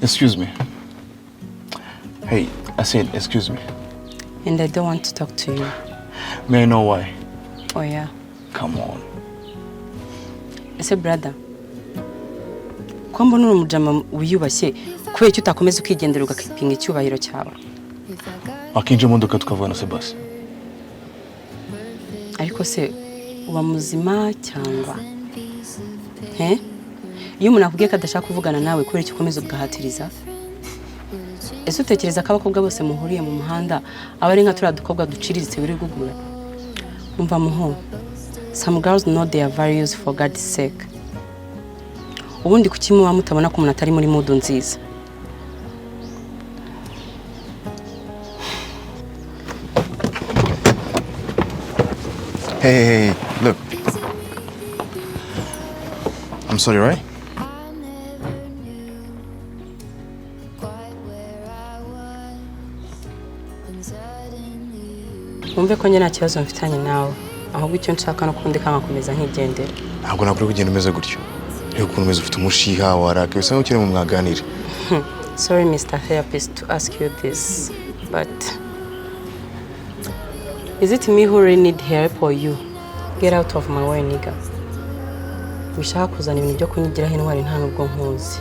Excuse me. Hey, I said excuse me. And I don't want to talk to you. May I know why? Oh yeah. Come on. I said brother. Kwamba nuri umujama wiyubashye kubera icyo utakomeza ukigendera ugakipinga icyubahiro cyawe. Akinje modoka tukavana Sebasi. Ariko se uba muzima cyangwa? Iyo umuntu akubwiye ko adashaka kuvugana nawe kubera icyo ukomeza ugahatiriza. Ese utekereza ko abakobwa bose muhuriye mu muhanda aba ari nka turiya dukobwa duciriritse biri gugura? Umva muho. Some girls know their values for God's sake. Ubundi kuki muba mutabona ko umuntu atari muri mood nziza? Hey, look. I'm sorry, right? Umve ko njye nta kibazo mfitanye nawe. Ahubwo icyo nshaka no kundi kangakomeza nkigendera. Ntabwo nakuri kugenda umeze gutyo. Rero ukuntu umeze ufite umushiha waraka bisa nko ukiri mu mwaganira. Sorry Mr. Therapist to ask you this, but is it me who really need help or you? Get out of my way, nigga. Wishaka kuzana ibintu byo kunyigiraho intwari nta nubwo nkuzi.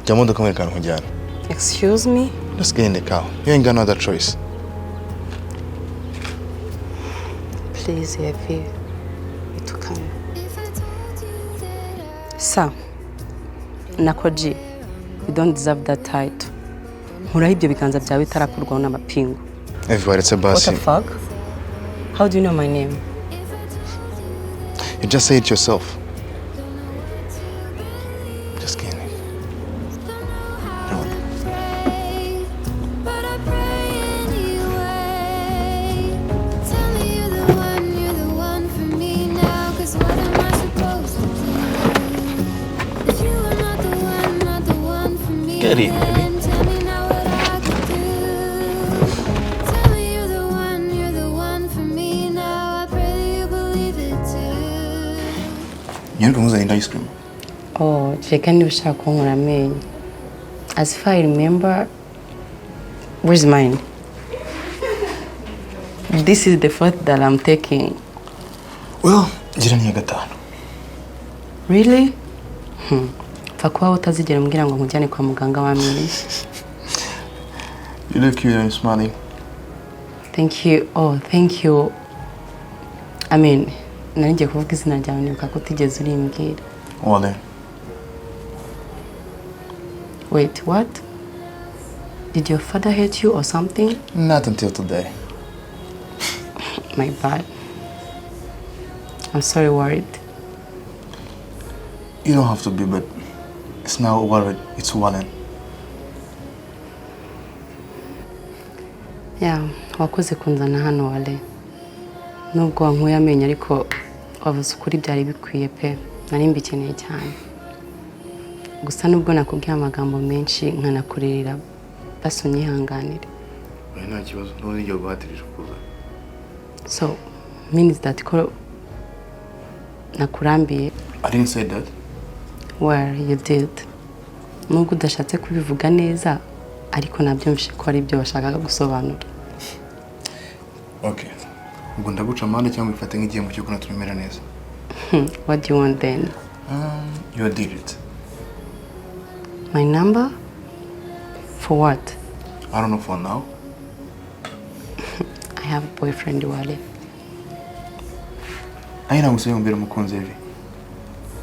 Jamondo kamwe kantu kujyana. Excuse me? Let's get in the car. You ain't got no other choice. Please, Evi. Itukame. Sir, Nakoji, you don't deserve that title. Nkuraho ibyo biganza byawe bitarakurwaho n'amapingu. Everywhere it's a bus. What the fuck? How do you know my name? You just say it yourself. Just get in it. Get it, baby. You're going to ice cream. Oh, chicken you shall come amenyo. As if I remember, where's mine? This is the fourth that I'm taking. Well, jirani ya gatanu. Really? Fakuwa utazigera mbwira ngo nkujyane kwa muganga w'amenyo. You look cute and smiling. Thank you. Oh, thank you. Amen. Nari ngiye kuvuga izina ryawe nibuka ko utigeze urimbwira. Wale. Wait, what? Did your father hate you or something? Not until today. My bad. I'm sorry, worried. You don't have to be, but it's now worried. It's Wallen. Yeah, wakoze kunzana hano Wale. Nubwo wankuye amenyo ariko wavuze ukuri byari bikwiye pe. Nari mbikeneye cyane. Gusa nubwo nakubwiye amagambo menshi nkanakuririra basi unyihanganire. Nta kibazo, none ngiye guhatirira kuza. So, means that ko nakurambiye. I didn't say that. Well, you did. Nubwo udashatse kubivuga neza ariko nabyumvishe ko ari byo washakaga gusobanura. Okay. Ubwo ndaguca amande cyangwa ifate nk'igihembo cyo kunatumira neza. What do you want then? You did it. My number? For what? I don't know for now. I have a boyfriend, Wale. Aina ngusaye mbere mukunze ivi.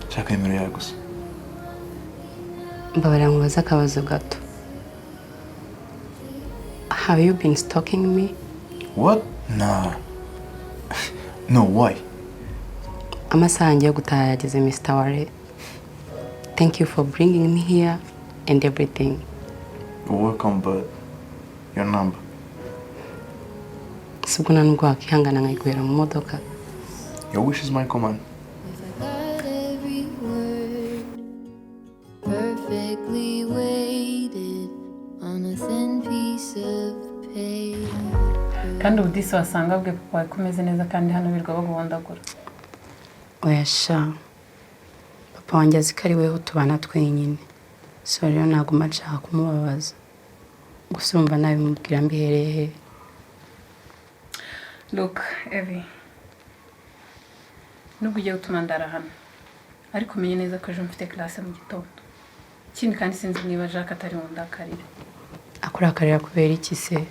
Shaka nimero yawe gusa. Mbabarira nkubaza akabazo gato. Have you been stalking me? What? Nah. No, why? Amasaha ngiye gutaha yageze, Mr. Wale. Thank you for bringing me here and everything. You're welcome, but your number. Subwo nubwo wakihangana nkayiguhera mu modoka. Your wish is my command. Perfectly weighted on a thin piece of paper. Kandi ubudisi wasanga bwe papa wakomeze neza kandi hano birwa bagubondagura. Oya sha. Papa wanjye azi ko ari weho tubana twenyine. So rero naguma nshaka kumubabaza. Gusa urumva nabimubwira mbihereye he. Look, Evie. Nubwo ugiye gutuma ndara hano. Ariko umenye neza ko ejo mfite classe mu gitondo. Ikindi kandi sinzi niba Jacques atari mu ndakarira. Akurakarira kubera iki se?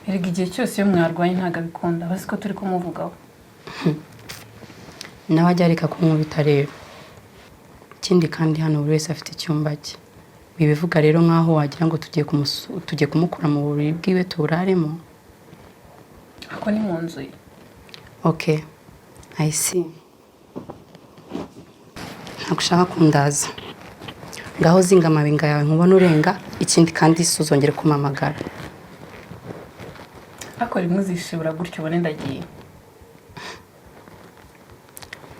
Erega igihe cyose iyo mwarwanye ntago abikunda. Basi ko turi kumuvugaho. Nawe ajya areka kumwubita rero. Ikindi kandi hano buri wese afite icyumba cye. Bibivuga rero nkaho wagira ngo tugiye kumukura mu buriri bwiwe turaremo. Ako ni mu nzu ye. Okay. I see. Nagushaka kundaza. Ngaho zinga amabinga yawe nkubona urenga, ikindi kandi isuzongere kumamagara. Ako rimwe uzishibura gutyo ubone ndagiye.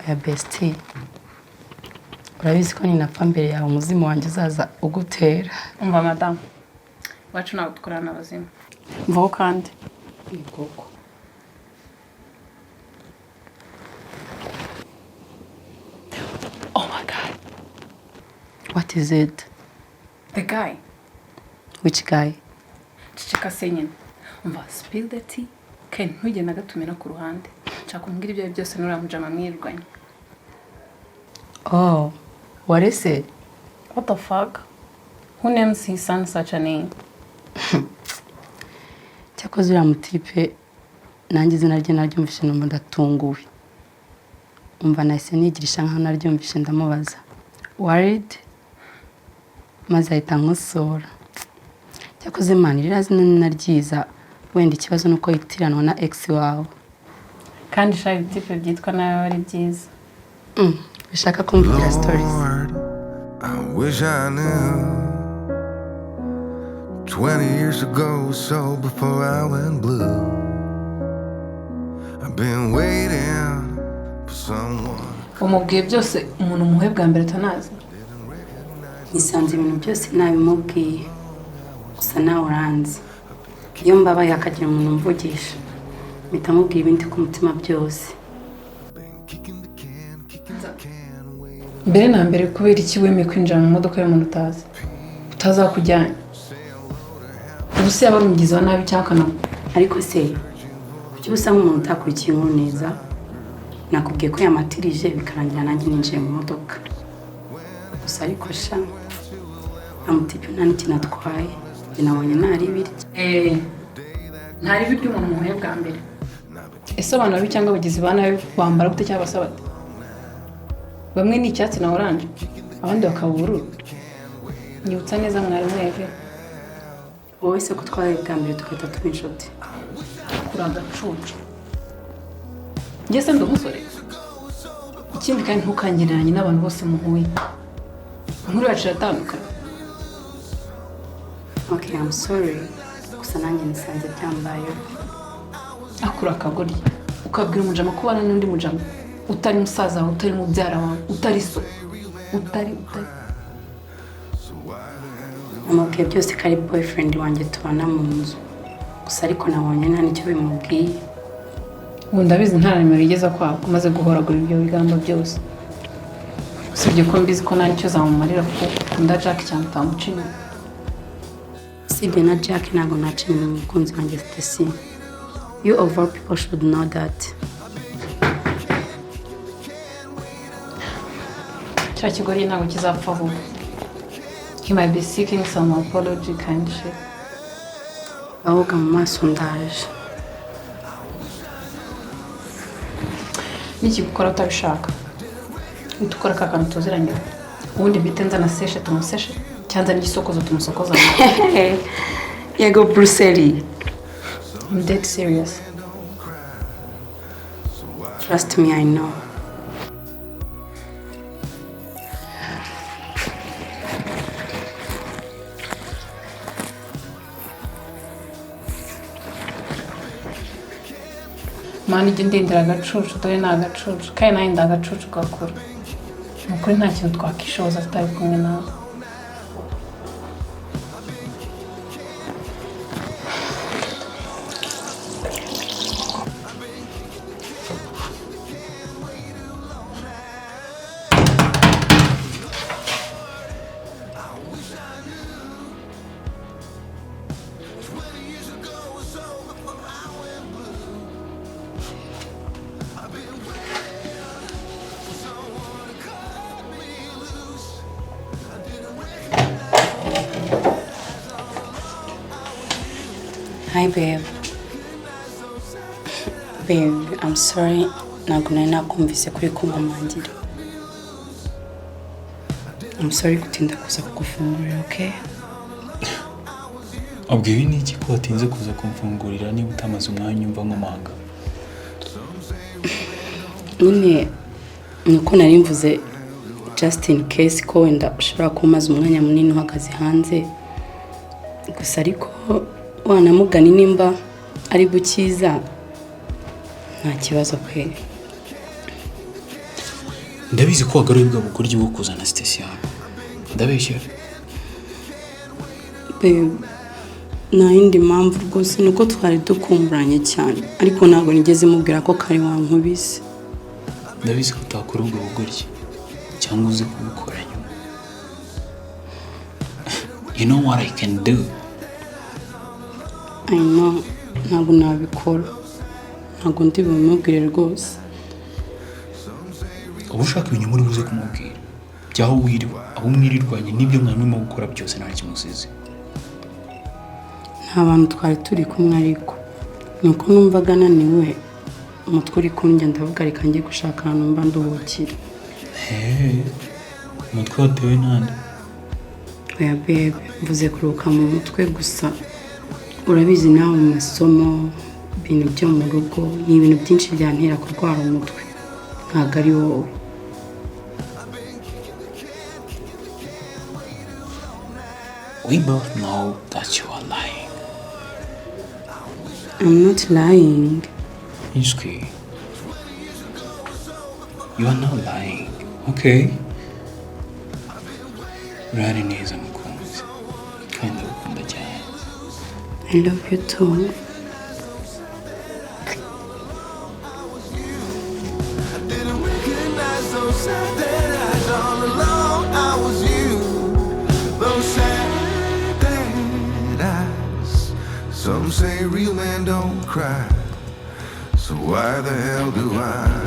Ya bestie. Urabizi ko ninapfa mbere yawe umuzimu wanjye uzaza ugutera. Umva madam. Wacu nawe dukorana n'abazimu. Mvaho kandi. Igoko. Oh my God. What is it? The guy. Which guy? Cicika senyine. Umva spill the tea. Ken ntujye na gatumena ku ruhande. Nshaka kumbwira ibyo byose nuramujama mwirwanye. Oh, what is it? What the fuck? Who names his son such a name? Cyakoze uriya mutipe nanjye izina rye naryumvishe numva ndatunguwe. Umva nahise nigirisha nkaho naryumvishe ndamubaza. Worried? Maze ahita nkosora. Cyakoze man rirazi naryiza wenda ikibazo nuko yitiranwa na ex wawe. Kandi shayi tipe byitwa nawe ari byiza. Bishaka kumvira stories. I wish I knew 20 years ago, so before I went blue. I've been waiting for someone. Umubwiye byose umuntu muhe bwa mbere tanazi. Nisanze ibintu byose nabimubwiye. Gusa nawe uranzi. Iyo mbabaye akagira umuntu mvugisha. Bitamubwiye ibindi ku mutima byose. Mbere na mbere kubera iki wemeye kwinjira mu modoka y'umuntu utazi. Utazakujyana. Ubuse yaba umugizi wa nabi cyangwa nawe. Ariko se kuki ubusa nk'umuntu utakurikiye inkuru neza? Nakubwiye ko yamatirije bikarangira nanjye ninjiye mu modoka. Gusa ariko sha amutipe nta n'ikintu atwaye. Nabonye ntari birya. Ntari birya umuntu muhe bwa mbere. ese abantu babi cyangwa abagizi ba nabi bambara gute cyangwa basa bate? Bamwe ni icyatsi na oranje abandi bakaba ubururu. Nyibutsa neza mwari mweve. wowe se ko twari bwa mbere tugahita tuba inshuti. Kuraga cucu. Njye se ndi umusore. Ikindi kandi ntukangereranye n'abantu bose muhuye. Inkuru yacu iratandukanye. Okay, I'm sorry. Gusa nanjye nisanze byambayeho. Akura akagoryi. Ukabwira umujama kubana n'undi mujama. Utari musaza wawe, utari mubyara wawe, utari so. Utari. Amubwiye byose ko ari boyfriend wanjye tubana mu nzu. Gusa ariko nabonye nta nicyo bimubwiye. Ubu ndabizi nta nimero igeza kwabo umaze guhoragura ibyo bigambo byose. Usibye ko mbizi ko nta nicyo zamumarira kuko ukunda Jack cyane utamuca inyuma. Usibye na Jack ntabwo naca inyuma umukunzi wanjye Stacy. You of all people should know that. Cya kigori ntabwo kizapfa vuba. He might be seeking some apology kind shit. Ahoga mu maso ndaje. Niki gukora utabishaka. Utukora kakantu tuziranye. Ubundi bitenza na seshe tumuseshe. Cyanza n'igisokozo tumusokoza. Yego Bruxelles. I'm dead serious. Trust me, I know. Mani ijya ndindira agacucu dore ni agacucu kandi nawe ndi agacucu gakura. Ni ukuri nta kintu twakishoza tutari kumwe nawe. Hi babe. Babe, I'm sorry. Ntabwo nari nakumvise kuri kumpamangira. I'm sorry gutinda kuza kugufungurira, okay? Abwiwe n'iki ko watinze kuza kumfungurira niba utamaze umwanya umva nk'umanga? Nyine nuko nari mvuze just in case ko wenda ushobora kumaza umwanya munini uhagaze hanze. Gusa ariko wanamugani nimba ari bukiza nta kibazo pe. Ndabizi ko wagaruye bwa bukoryo bwo kuzana station. Ndabeshya. Babe, nta yindi mpamvu rwose nuko twari dukumburanye cyane ariko ntabwo nigeze mubwira ko kari wankubise. Ndabizi ko utakora ubwo bukoryo cyangwa uzi kubikora nyuma. You know what I can do? I know, ntabwo nabikora. Ntabwo ndi bumubwire rwose. Ubu ushaka ibintu muri buze kumubwira. Byaho wiriwe, abo mwirirwanye n'ibyo mwanyuma gukora byose nta kimusize. Nta bantu twari turi kumwe ariko. Nuko numvaga naniwe umutwe uri kundya ndavuga reka njye gushaka ahantu mba nduhukira. Umutwe watewe nande? Oya babe, mvuze kuruhuka mu mutwe gusa. Urabizi nawe mu masomo, ibintu byo mu rugo, ni ibintu byinshi byantera kurwara umutwe. Ntabwo ari wowe. We both know that you are lying. I'm not lying. Ishki. You are not lying, okay? Urari neza mukunzi. Kandi ndagukunda cyane. I love you too. Some say real men don't cry, so why the hell do I?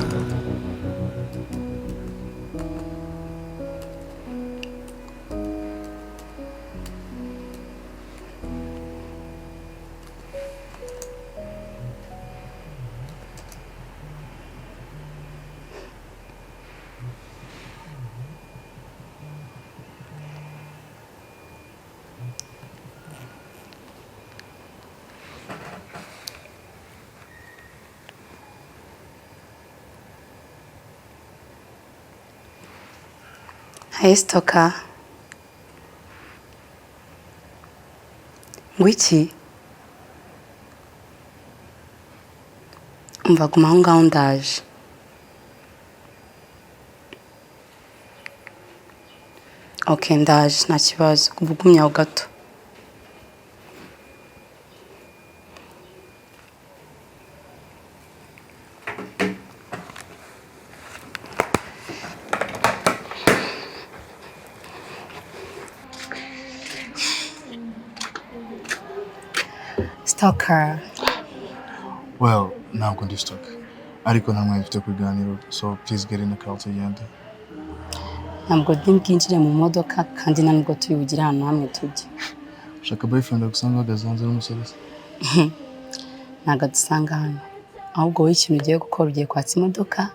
Hi, Stalker. Ngwiki? Umva guma aho ngaho ndaje. Okay, ndaje nta kibazo. Ubugumya aho gato. Stalker. Well, ntabwo ndi stuck. Ariko nta mwanya mfite kuganira, so please get in the car tugende. Ntabwo bwinjire mu modoka kandi nta nubwo tuyibugira ahantu hamwe tujye. Shaka boyfriend agusanga uhagaze hanze n'umusore se? Ntabwo dusanga hano. Ahubwo wowe ikintu ugiye gukora ugiye kwatsa imodoka,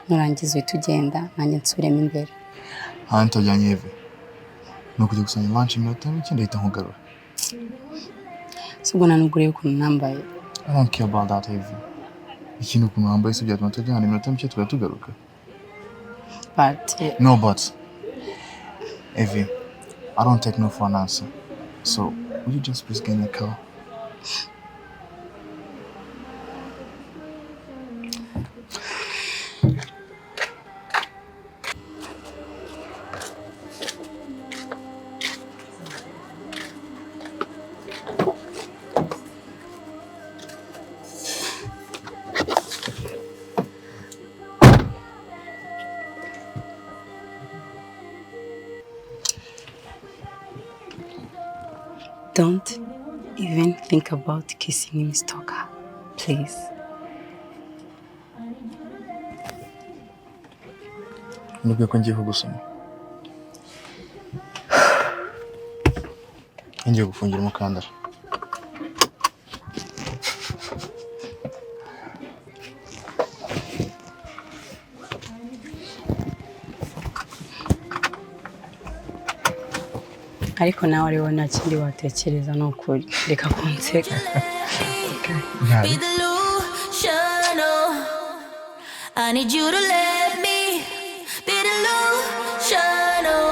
nurangiza uhita ugenda, nanjye nsubiremo imbere. Hantu tajyanye Eve. Nuko ujya gusanga lunch iminota mike ndahita nkugarura. Sibwo nta nubwo ureba ukuntu nambaye. I don't care about that, Eve. Ikintu ukuntu wambaye si byatuma tujyana iminota mike tugatugaruka. But... No but. Evie, I don't take no for an answer. So, will you just please get in the car? Don't even think about kissing him, Stalker. Please. Nubwo ko ngiye kugusoma. Ngiye gufungira umukandara. Ariko nawe ariwo nta kindi watekereza ni ukuri. Reka kunseka. Be delusional. I need you to let me be delusional.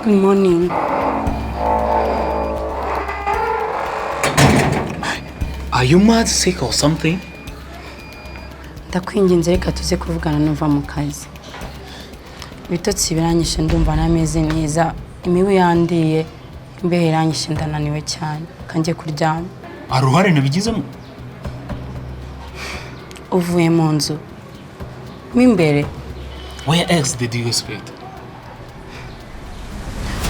Good morning. Are you mad, sick or something? Ndakwinginze reka tuze kuvugana nuva mu kazi. ibitotsi biranyishe ndumva nameze neza imibu yandiye imbeho iranyishe ndananiwe cyane kanjye kuryama. hari uruhare nabigizemo? Uvuye mu nzu mo imbere Where else did you expect?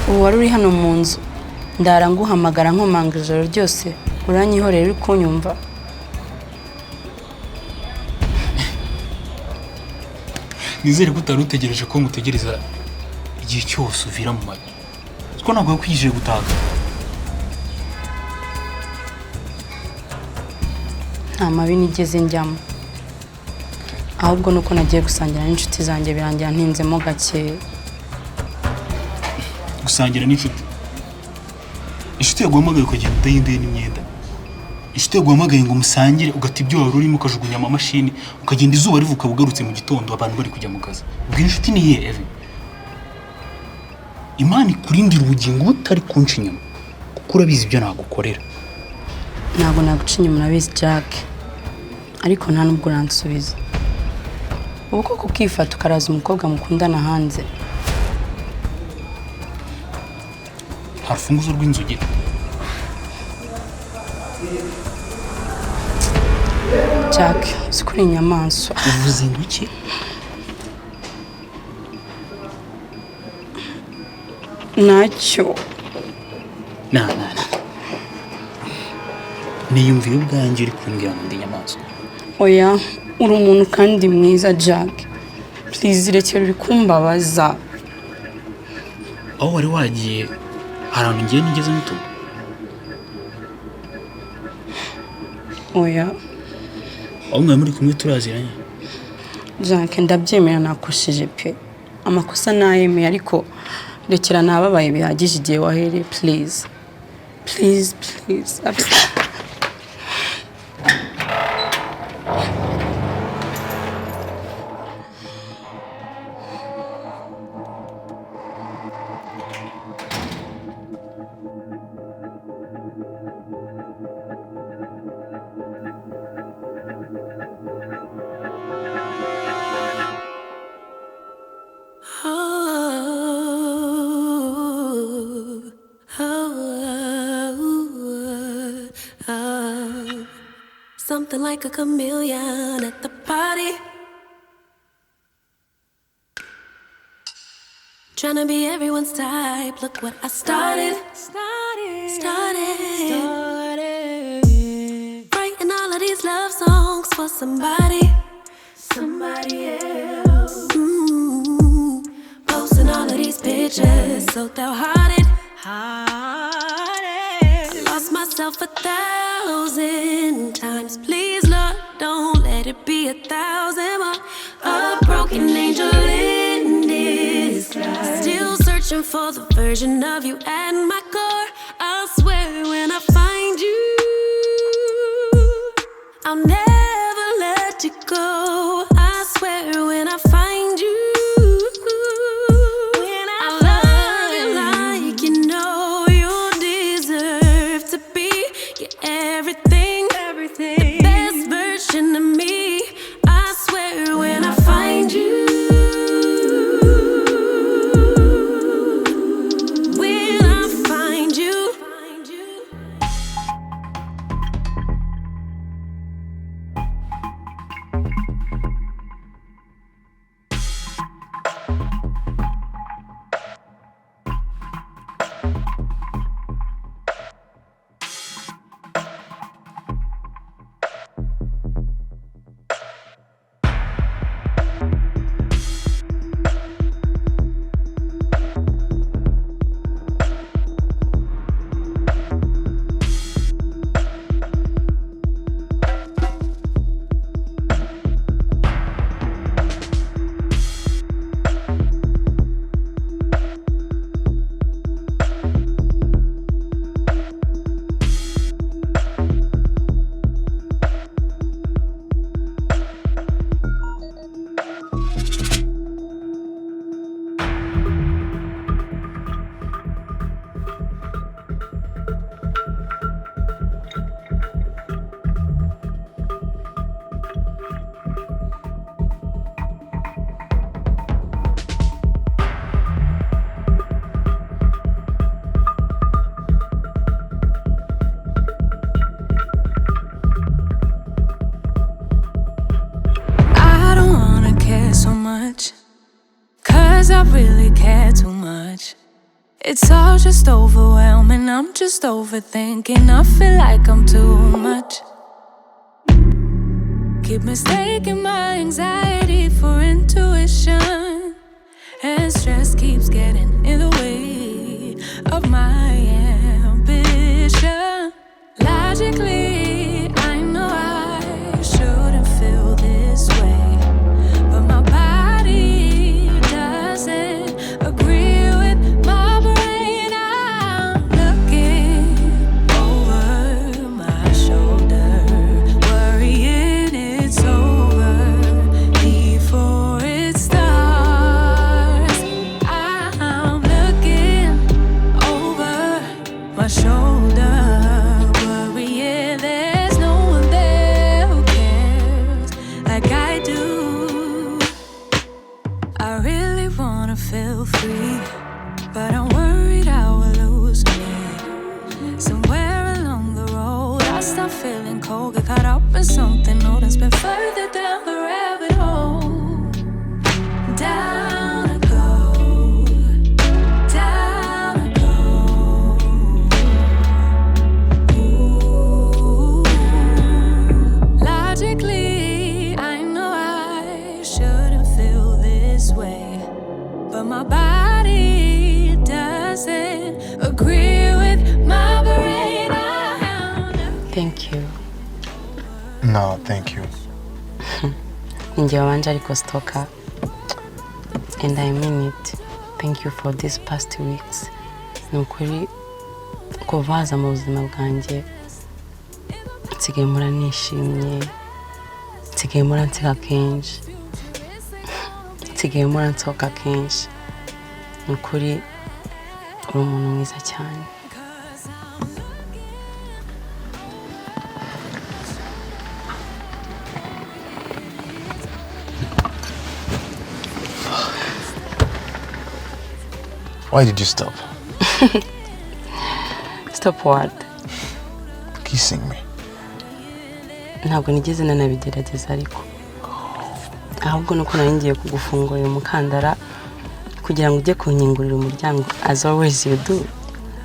ubu wari uri hano mu nzu ndara nguhamagara nkomanga ijoro ryose uranyihorera uri kunyumva. Nizere ko utari utegereje ko ngutegereza igihe cyose uvira mu mabi. Siko ntabwo yakwigije gutaha. Nta mabi nigeze njyamo ahubwo nuko nagiye gusangira n'inshuti zanjye birangira ntinzemo gake. Gusangira n'inshuti? Inshuti yaguhamagaye ukagenda udahinduye n'imyenda? Inshuti yaguhamagaye ngo musangire ugata ibyo wari urimo ukajugunya amamashini ukagenda izuba rivuka bugarutse mu gitondo abantu bari kujya mu kazi? Ubwo inshuti ni iyihe Evan? Imana ikurindira ubugingo butari kunca inyuma kuko urabizi ibyo nagukorera. Ntabwo naguca inyuma urabizi Jack, ariko nta nubwo uransubiza. Ubu koko ukifata ukaraza umukobwa mukundana hanze. Nta rufunguzo rw'inzu ugira? Jack, uzi ko uri inyamaswa. Uvuze ngo iki? Ntacyo. Na niyumviye ubwanjye uri kumbwira ngo ndi inyamaswa. Oya, uri umuntu kandi mwiza Jack. Please rekera uri kumbabaza. Aho wari wagiye hari ahantu ngiye nigeze mutuma? Oya. Aho mwari muri kumwe turaziranye? Jack, ndabyemera nakoshije pe. Amakosa nayemeye ariko rekera nababaye bihagije igihe wahereye please. Please. Something like a chameleon at the party, trying to be everyone's type. Look what I started. Writing all of these love songs for somebody else. Posting all of these pictures so downhearted. Lost myself 1,000 times. Please, Lord, don't let it be 1,000 more. A broken angel in disguise. Still searching for the version of you at my core. I'll swear when I find you, I'll never let you go. I swear when I find you, of me. I swear when I find you, when I find you. I really care too much. It's all just overwhelming, I'm just overthinking. I feel like I'm too much. Keep mistaking my anxiety for intuition, and stress keeps getting in the way of my ambition. Logically, I know I shouldn't feel this way, but my body doesn't agree with my brain. I'm looking over my shoulder, worrying it's over before it starts. I'm looking over my shoulder, worrying there's no one there who cares like I do. I really wanna feel free, but I'm worried I will lose me. Somewhere along the road, I start feeling cold, get caught up in something old and spin further down the rabbit hole. Down I go, down I go. Ooh. Logically, I know I shouldn't feel this way, but my body doesn't agree with my brain. Thank you. No, thank you. Ninjye wabanje ariko Stalker, and I mean it. Thank you for these past weeks. Ni ukuri kuva haza mu buzima bwanjye nsigaye mpora nishimye, nsigaye mpora nseka kenshi, nsigaye mpora nsohoka kenshi. Ni ukuri uri umuntu mwiza cyane. Why did you stop? Stop what? Kissing me. Ntabwo nigeze nanabigerageza ariko ahubwo nuko nari ngiye kugufungurira umukandara kugira ngo ujye kunkingurira umuryango as always you do.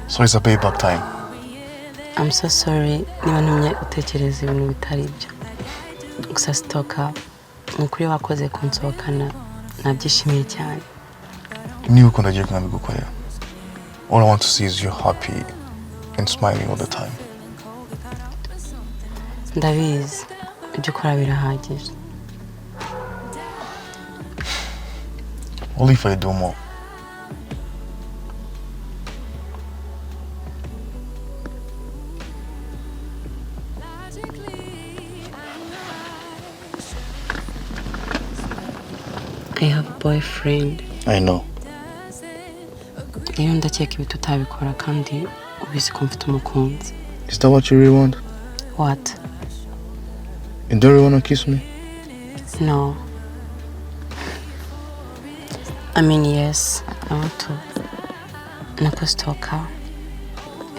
So it's a payback time. I'm so sorry niba ntumye utekereza ibintu bitari byo. Gusa Stalker, ni ukuri wakoze kunsohokana, nabyishimiye cyane. Niba ukunda agiye kunabigukorera. All I want to see is you happy and smiling all the time. Ndabizi ibyo ukora birahagije. Only if I do more. I have a boyfriend. I know. Rero ndakeka ibi tutabikora kandi ubizi ko mfite umukunzi. Is that what you really want? What? You don't really want to kiss me? No. I mean, yes, I want to. Nako Stalker.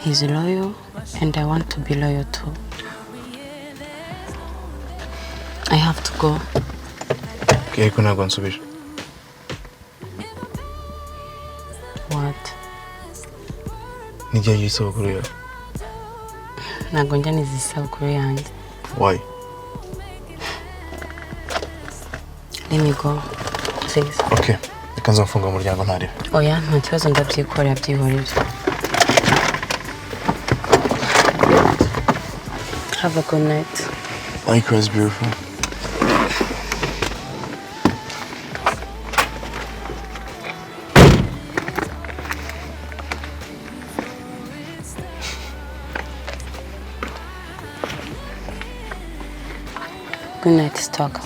He's loyal and I want to be loyal too. I have to go. Okay, ariko ntabwo nsubije. What? N'igihe y'isabukuru yawe. Ntabwo njya nizi isabukuru yanjye. Why? Let me go, please. Okay, reka nzafunga umuryango ntarebe. Oya, nta kibazo ndabyikorera byihorere. Have a good night. Likewise, beautiful. Good night, Stalker.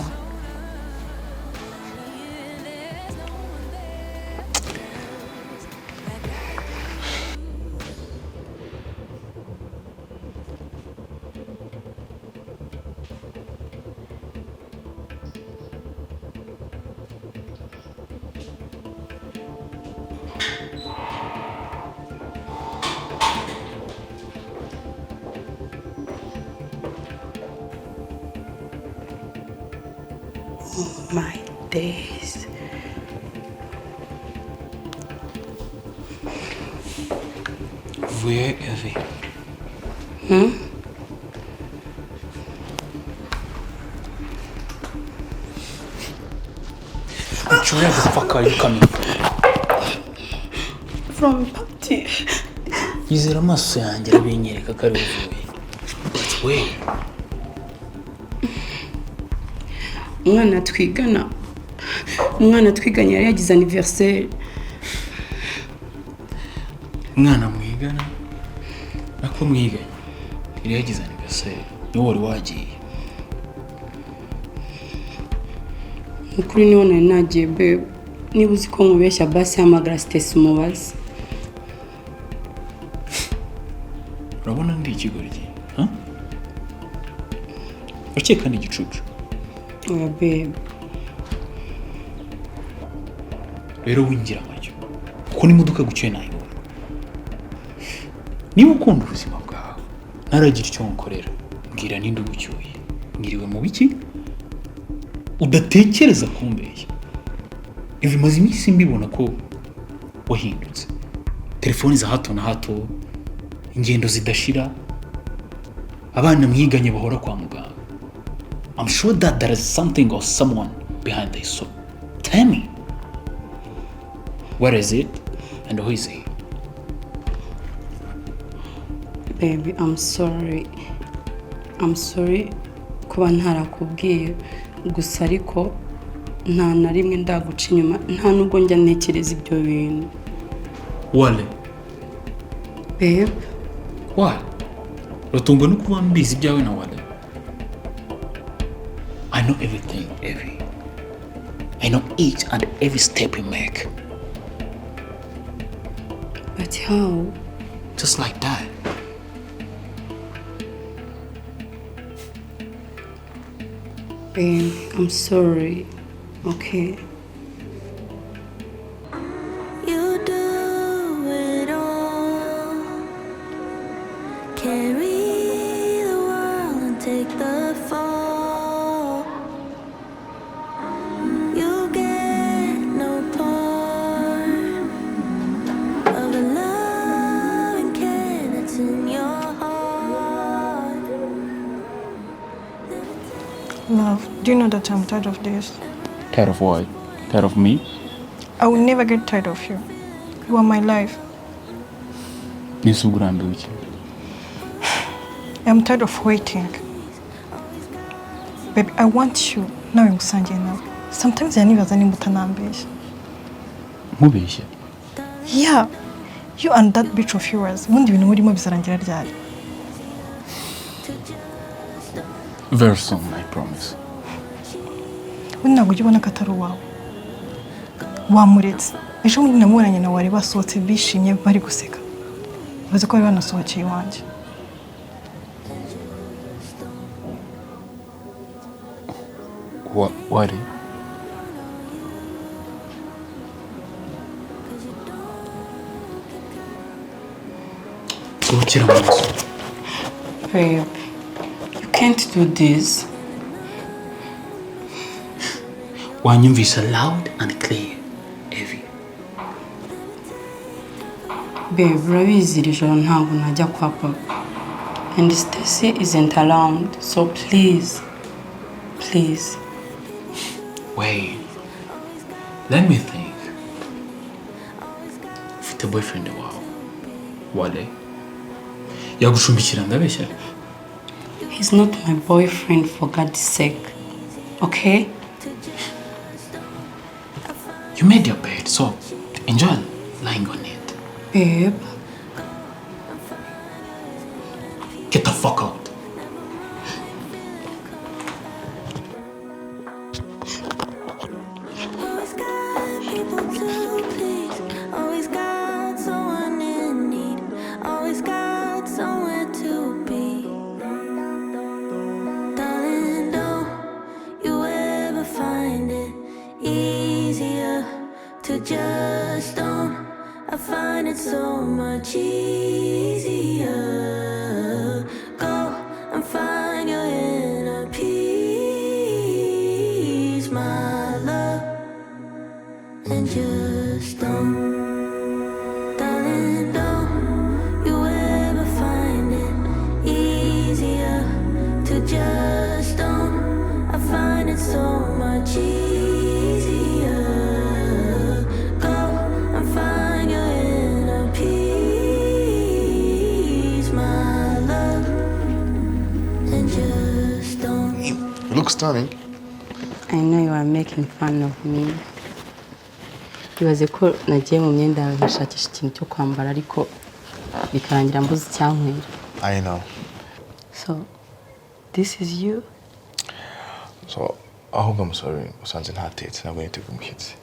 My days. tuvuye Evi. Where the fuck are you coming From party. Yizera amaso yanjye arabinyereka ko ari uvuye. But where? Umwana twiganye yari yagize anniversaire. Umwana mwigana? Ako mwiganye? Yari yagize anniversaire. Niwe wari wagiye. Ukuri niho nari nagiye babe. Niba uzi ko nkubeshya basi hamagara Stacy umubaze. Urabona ndi ikigoryi, ha? Ukeka ni igicucu. Oya babe. Rero winjira amajyo. Kuko n'imodoka gucyuye nayibona. Niba ukunda ubuzima bwawe, ntaragira icyo nkorera. Mbwira ninde ugucyuye. Ngiriwe mu biki? Udatekereza kumbeshya. Ivi maze iminsi mbibona ko wahindutse. Telefoni za hato na hato, ingendo zidashira, abana mwiganye bahora kwa muganga. I'm sure that there is something or someone behind this. So tell me, what is it and who is he? Baby, I'm sorry kuba ntarakubwiye gusa ariko nta na rimwe ndaguca inyuma nta nubwo njya ntekereza ibyo bintu. Wale. Babe. Wale. Rutungwa no kuba mbizi byawe na Wale. I know everything, Evie. I know each and every step you make. But how? Just like that. Babe, I'm sorry. Okay. You do it all. Carry the world and take the fall. You get no part of the love and care that's in your heart. Love, do you know that I'm tired of this? Tired of what? Tired of me? I will never get tired of you. You are my life. I'm tired of waiting. Baby, I want you. Now I'm saying now. Sometimes I never any mutanambish. Mubeshya. Yeah. You and that bitch of yours. When do you know what you bizarangira? Very soon, I promise. When ntabwo ujya ubona ko atari uwawe wamuretse ejo bundi namubonanye na wari basohotse bishimye bari guseka bazi ko bari banasohokeye iwanjye Wari? Sohokera mu nzu. Babe, you can't do this. Wanyumvise loud and clear, Evie. Babe, urabizi iri joro ntabwo najya kwa papa. And Stacy isn't around, so please. Wait. Let me think. Ufite boyfriend wawe. Wale. Yagushumbikira ndabeshya. He's not my boyfriend for God's sake. Okay? You made your bed, so enjoy lying on it. Babe. Get the fuck out. Always got people to please. Always got someone in need. Always got somewhere to be. Darling, don't you ever find it easier to just don't. I find it so much easier. Go and find your inner peace, my love, and just don't, darling, don't you look stunning. I know you are making fun of me. Ibaze ko nagiye mu myenda yawe nkashakisha ikintu cyo kwambara ariko bikarangira mbuze icyankwira. I know. So, this is you? So, ahubwo musore usanze ntatetse nabwo niteguye umushyitsi.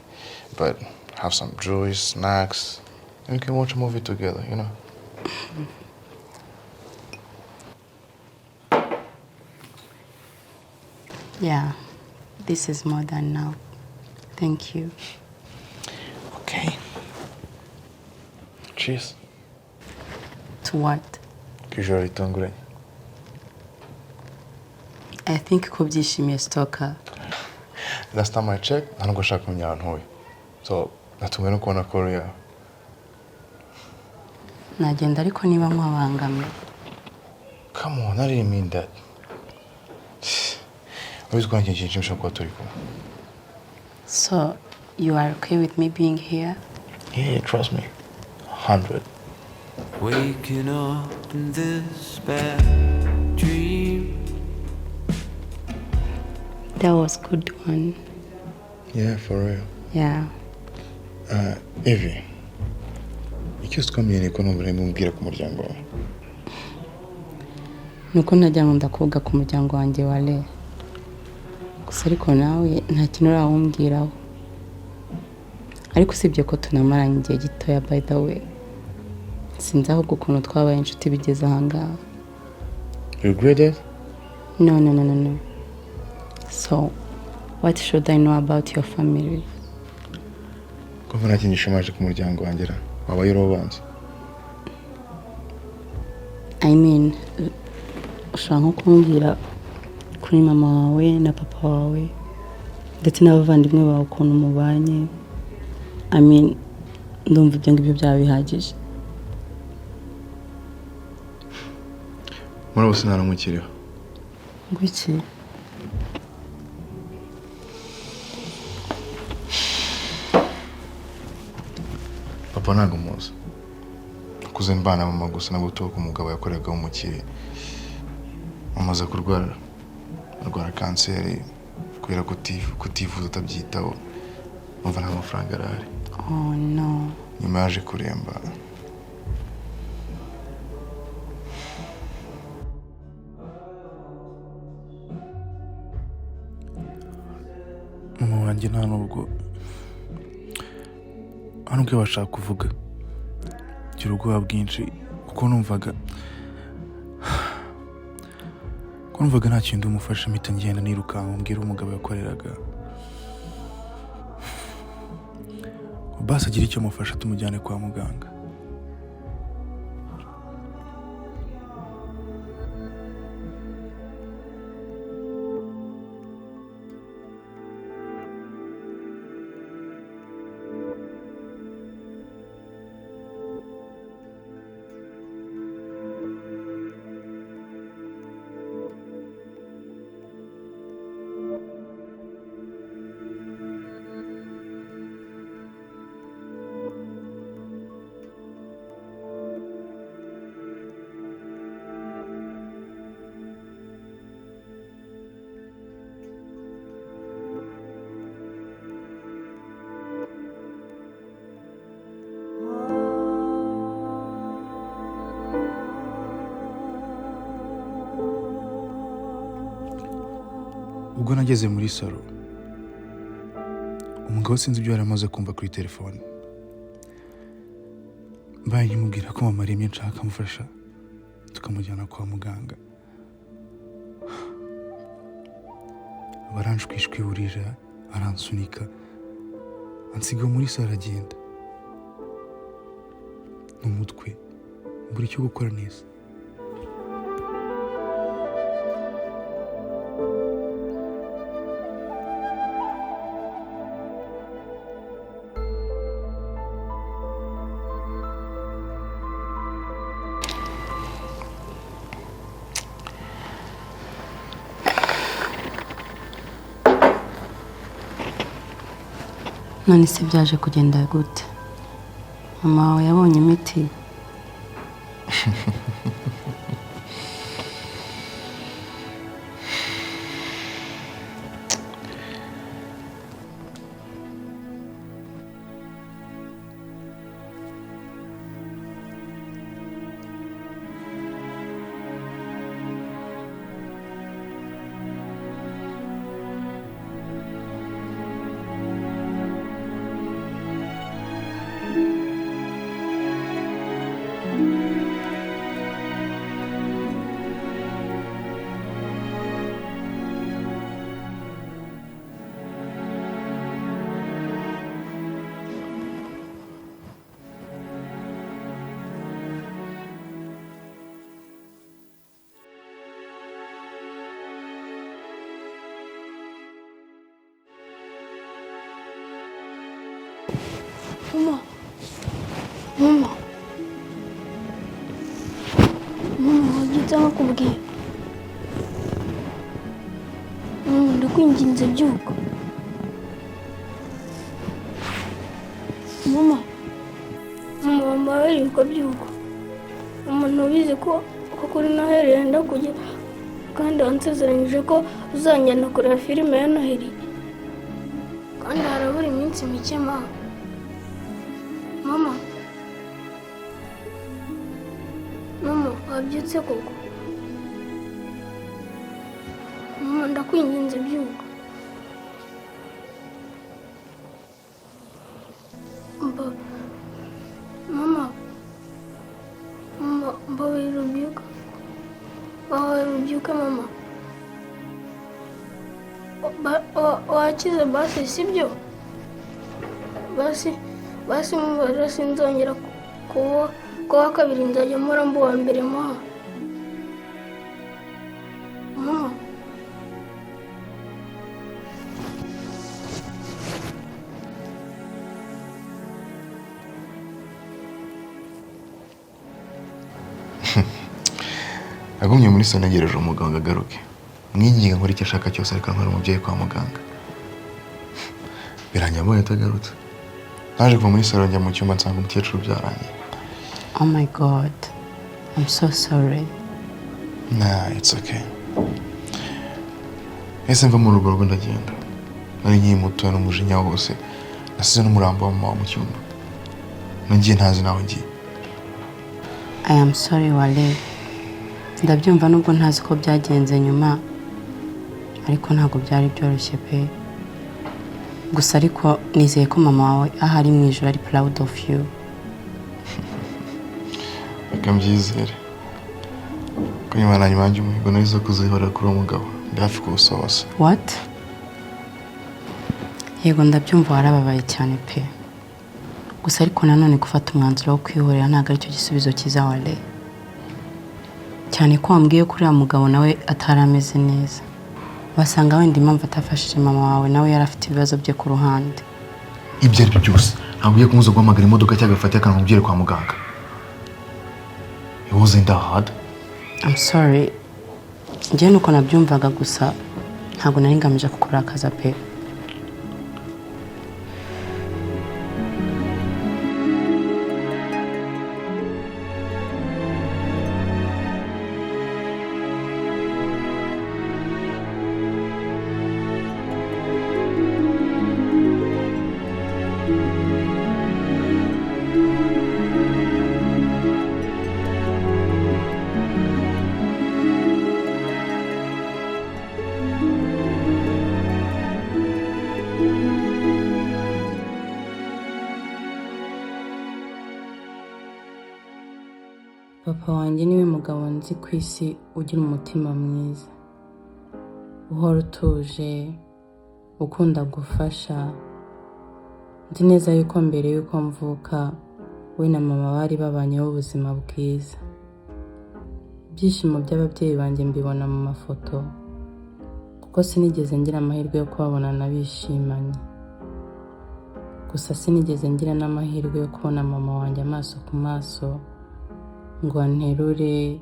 But have some juice, snacks, and we can watch a movie together, you know? Yeah, this is more than now. Thank you. Okay. Cheers. To what? K'ijoro ritunguranye. I think ko byishimiye Stalker. Last time I checked, nta nubwo ashaka kumenya ahantu ntuye. So, natumwe no kubona call yawe. Nagenda ariko niba nkwabangamye. Come on, I didn't mean that. Always going to change him kuba turi kumwe. So, you are okay with me being here? Yeah, trust me. 100. Waking up in this bad dream. That was a good one. Yeah, for real. Yeah. Evie. Icyo twamenye ko numva mbwira ku muryango wawe. Nuko najya ngo ndakuvuga ku muryango wanjye wale. Gusa ariko nawe nta kintu urawumbwiraho. Ariko usibye ko tunamaranye igihe gitoya by the way. Sinzi ahubwo ukuntu twabaye inshuti bigeze ahangaha. You regret it? No. So, what should I know about your family? Kuva nakinyishomaje ku muryango wanjye ra. Wabaye urubanza. I mean, ushobora nko kumbwira kuri mama wawe na papa wawe ndetse n'abavandimwe bawe ukuntu mubanye. I mean, ndumva ibyo ngibyo byaba bihagije. Muri bose naramukiriho. Ngwiki? Papa ntabwo muzi. Nakuze mbana mama gusa no gutoka umugabo yakoraga umukire. Amaze arwara kanseri kubera kutivuza utabyitaho. Umva nta mafaranga arahari. Oh no. Nyuma yaje kuremba. Mama wanjye nta nubwo bashaka kuvuga. Gira ubwoba bwinshi kuko numvaga nta kintu umufasha mpita ngenda nirukanka mbwira umugabo yakoreraga. Basi agira icyo amufasha tumujyane kwa muganga. Ubwo nageze muri salo, umugabo sinzi ibyo yari amaze kumva kuri telefone. Mbaye nkimubwira ko mama aremye nshaka amufasha tukamujyana kwa muganga. Baranshwishwiburira aransunika ansiga muri salo agenda. N'umutwe mbura icyo gukora neza. None se byaje kugenda gute? Mama wawe yabonye imiti? cyangwa kubwiye ndakwinginze byuka mama yuko byuka umuntu ubizi ko kuri Noheli yenda kujya kandi wansezeranyije ko uzanjyana kureba filime ya Noheli kandi harabura iminsi mike mama wabyutse koko mama ndakwinginze byuka mama ubyuka mama wakize basi sibyo basi mubara sinzongera kuwa kabiri nzajya mpora mba uwa mbere mama Agumye muri sona ngereje umuganga agaruke. Mwinginga nkora icyo ashaka cyose ariko nkora umubyeyi kwa muganga. Birangiye abonye atagarutse. Naje kuva muri salo njya mu cyumba nsanga umukecuru byarangiye. Oh my god. I'm so sorry. Nah, it's okay. Ese mva mu rugo ndagenda. Nari ngiye muto n'umujinya wose. Nasize n'umurambo wa mama mu cyumba. Nagiye ntazi naho ngiye. I am sorry Wale. Ndabyumva nubwo ntazi ko byagenze nyuma ariko ntabwo byari byoroshye pe. Gusa ariko nizeye ko mama wawe ahari mu ijoro ari proud of you. Akambyizere. Ko nyuma na nyuma umuhigo narizo kuzihora kuri umugabo. Ndafi kuwusohoza. What? Yego ndabyumva warababaye cyane pe. Gusa ariko nanone gufata umwanzuro wo kwihorera ntabwo ari cyo gisubizo cyiza Wale. Cyane ko wambwiye ko uriya mugabo nawe atarameze neza. Wasanga wenda impamvu atafashije mama wawe nawe yari afite ibibazo bye ku ruhande. Ibyo ari byo byose ntabwo kumuza guhamagara imodoka cyangwa afata akanamubwire kwa muganga. It wasn't that hard. I'm sorry. Njye nuko nabyumvaga gusa ntabwo nari ngamije kukurakaza pe. Papa wanjye niwe mugabo nzi ku isi ugira umutima mwiza. Uhora utuje, ukunda gufasha. Nzi neza yuko mbere yuko mvuka we na mama bari babanyeho ubuzima bwiza. Ibyishimo by'ababyeyi banjye mbibona mu mafoto kuko sinigeze ngira amahirwe yo kubabona bishimanye. Gusa sinigeze ngira n'amahirwe yo kubona mama wanjye amaso ku maso ngo anterure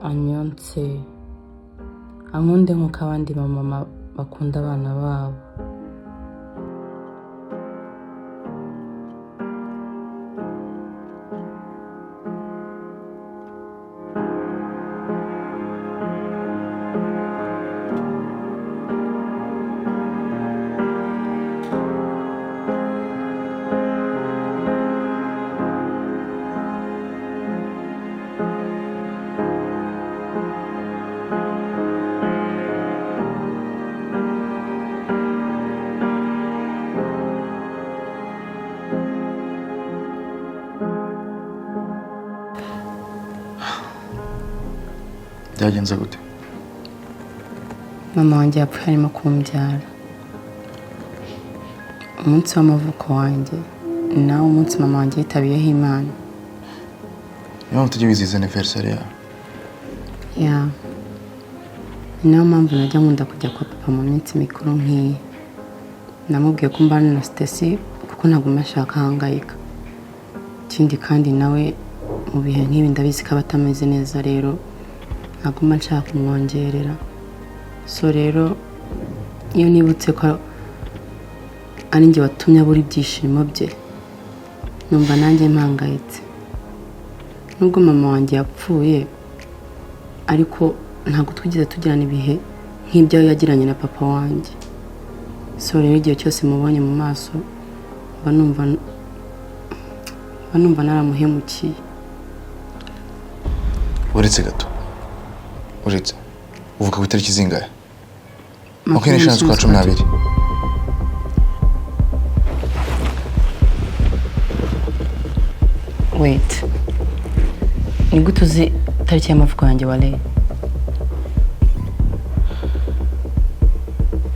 anyonse ankunde nk'uko abandi mama bakunda abana babo. Byagenze gute? Mama wanjye yapfuye arimo kumbyara. Umunsi w'amavuko wanjye nawo umunsi mama wanjye yitabiyeho Imana. Niyo tujye wizihiza anniversary yawe. Yeah. Niyo mpamvu najya nkunda kujya kwa papa mu minsi mikuru nk'iyi. Namubwiye ko mbana na Stacy kuko ntabwo mashaka hangayika. Ikindi kandi nawe mu bihe nk'ibi ndabizi ko abatameze neza rero naguma nshaka kumwongerera. So rero iyo nibutse ko ari njye watumye abura ibyishimo bye numva nanjye mpangayitse. Nubwo mama wanjye yapfuye ariko ntabwo twigeze tujyana ibihe nk'ibyo yagiranye na papa wanjye. So rero igihe cyose mubonye mu maso mba numva naramuhemukiye. uretse gato uretse uvuga ku itariki zingahe? 25/12. Wait, ni gute uzi tariki y'amavuko yanjye wale?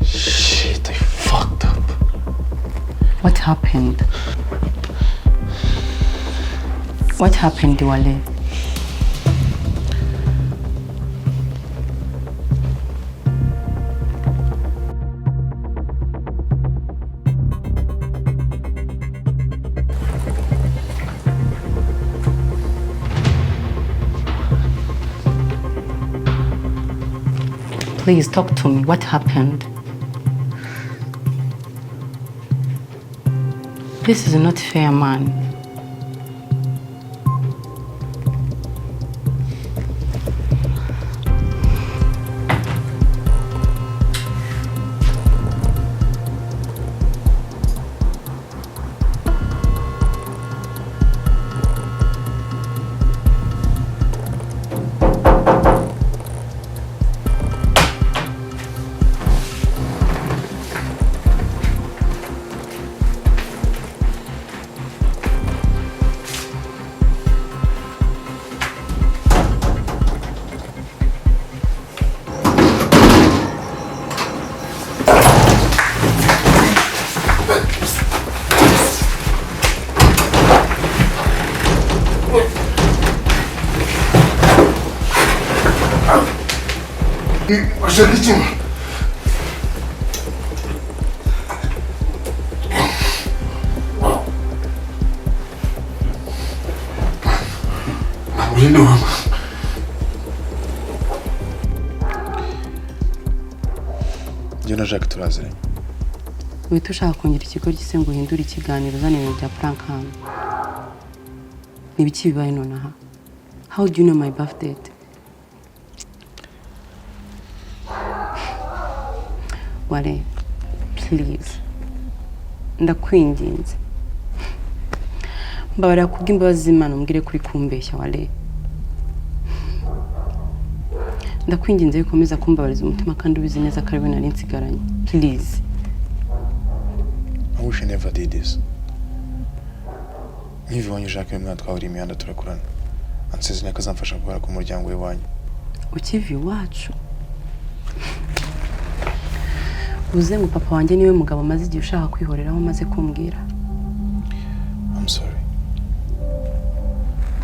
Shit, I fucked up. What happened? What happened, Wale? Please talk to me. What happened? This is not fair, man. Escalating. Njye na Jacques turaziranye. Wita ushaka kongera ikigo gise ngo uhindure ikiganiro uzana ibintu bya prank hano. Nibiki bibaye nonaha? How do you know my birthday? Wale, please. Ndakwinginze. Mbabarira kubw'imbabazi z'Imana umbwire kuri kumbeshya Wale. Ndakwinginze bikomeza kumbabariza umutima kandi ubizi neza ko ari we nari nsigaranye. Please. I wish I never did this. Nkivanye Jacques mwana twahuriye imihanda turakurana. Ansezeranya ko azamfasha kubara ku muryango we wanyu. Ukivi wacu. Uze ngo papa wanjye niwe mugabo amaze igihe ushaka kwihoreraho maze kumbwira. I'm sorry.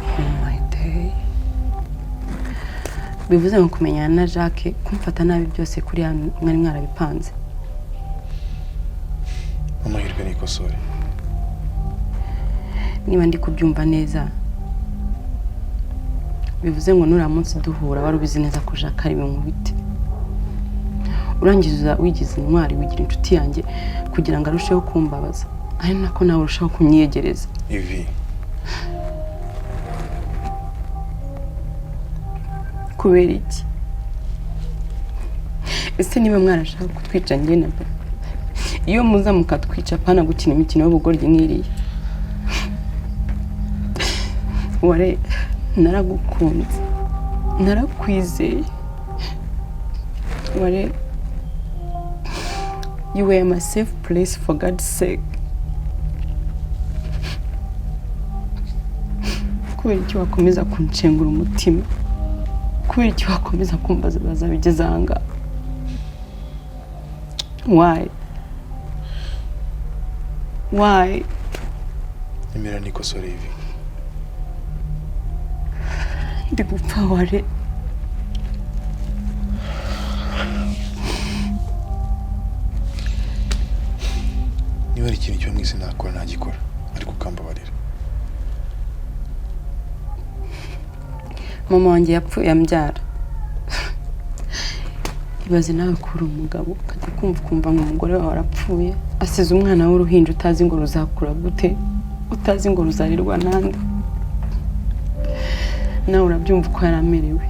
Oh my day. Bivuze ngo kumenyana na Jacques kumfata nabi byose kuri mwari mwarabipanze. Amahirwe ni kosore. Niba ndi kubyumva neza. Bivuze ngo nura munsi duhura wari ubizi neza ko Jacques ari bimubite. Urangiza wigize intwari wigira inshuti yanjye kugira ngo arusheho kumbabaza. Ari nako nawe urushaho kunyegereza. Ivi. Kubera iki? Ese niba mwarashaka kutwica njye na papa. Iyo muza mukatwica pana gukina imikino y'ubugoryi nk'iriya. Ware naragukunze. Narakwizeye. Ware you were my safe place for God's sake. Kubera iki wakomeza kunshengura umutima? Kubera iki wakomeza kumbaza bazabigeza hanga? Why? Why? Imera ni kosore Ivi. Ndi gupfa Ware. Niba ari ikintu cyo mwese nakora ntagikora ariko ukambabarira. Mama wanjye yapfuye ambyara. ibaze nawe kuri umugabo ukajya kumva ngo umugore wawe arapfuye asize umwana w'uruhinja utazi ngo ruzakura gute utazi ngo ruzarirwa nande nawe urabyumva uko yaramerewe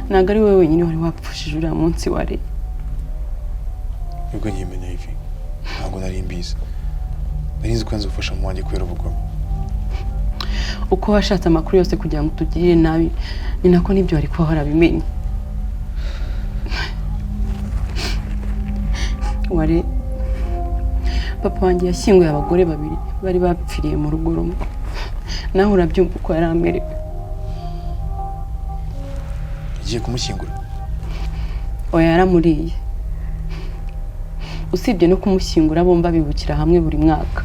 ntabwo ari wowe wenyine wari wapfushije uriya munsi wari ubwo nyimenya ivi ntabwo nari mbizi nari nzi ko nzi gufasha mu wanjye kubera ubugome uko washatse amakuru yose kugira ngo tugirire nabi ni nako n'ibyo wari kuba warabimenye wari papa wanjye yashyinguye abagore babiri bari bapfiriye mu rugo rumwe nawe urabyumva uko yari amerewe igiye kumushyingura oya yaramuriye usibye no kumushyingura bomba bibukira hamwe buri mwaka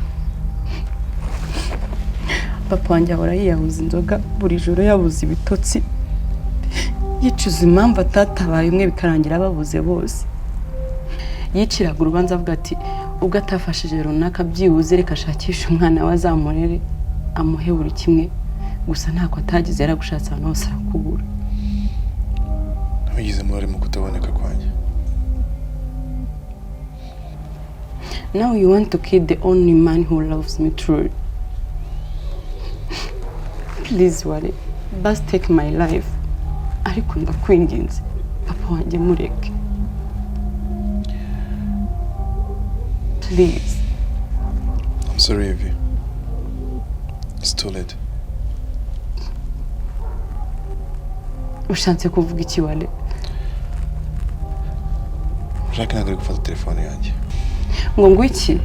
papa wanjye ahora yiyahuza inzoga buri joro yabuze ibitotsi yicuza impamvu atatabaye umwe bikarangira babuze bose yiciraga urubanza avuga ati ubwo atafashije runaka byibuze reka ashakishe umwana we azamurere amuhe buri kimwe gusa ntako atagize yaragushatse ahantu hose arakubura ntugize murari mu kutaboneka kwanjye now you want to kill the only man who loves me truly please wari basi take my life ariko ndakwinginze papa wanjye mureke please I'm sorry Evie it's too late ushatse kuvuga iki wale Jacques ntabwo ari gufata telefone yanjye ngo iki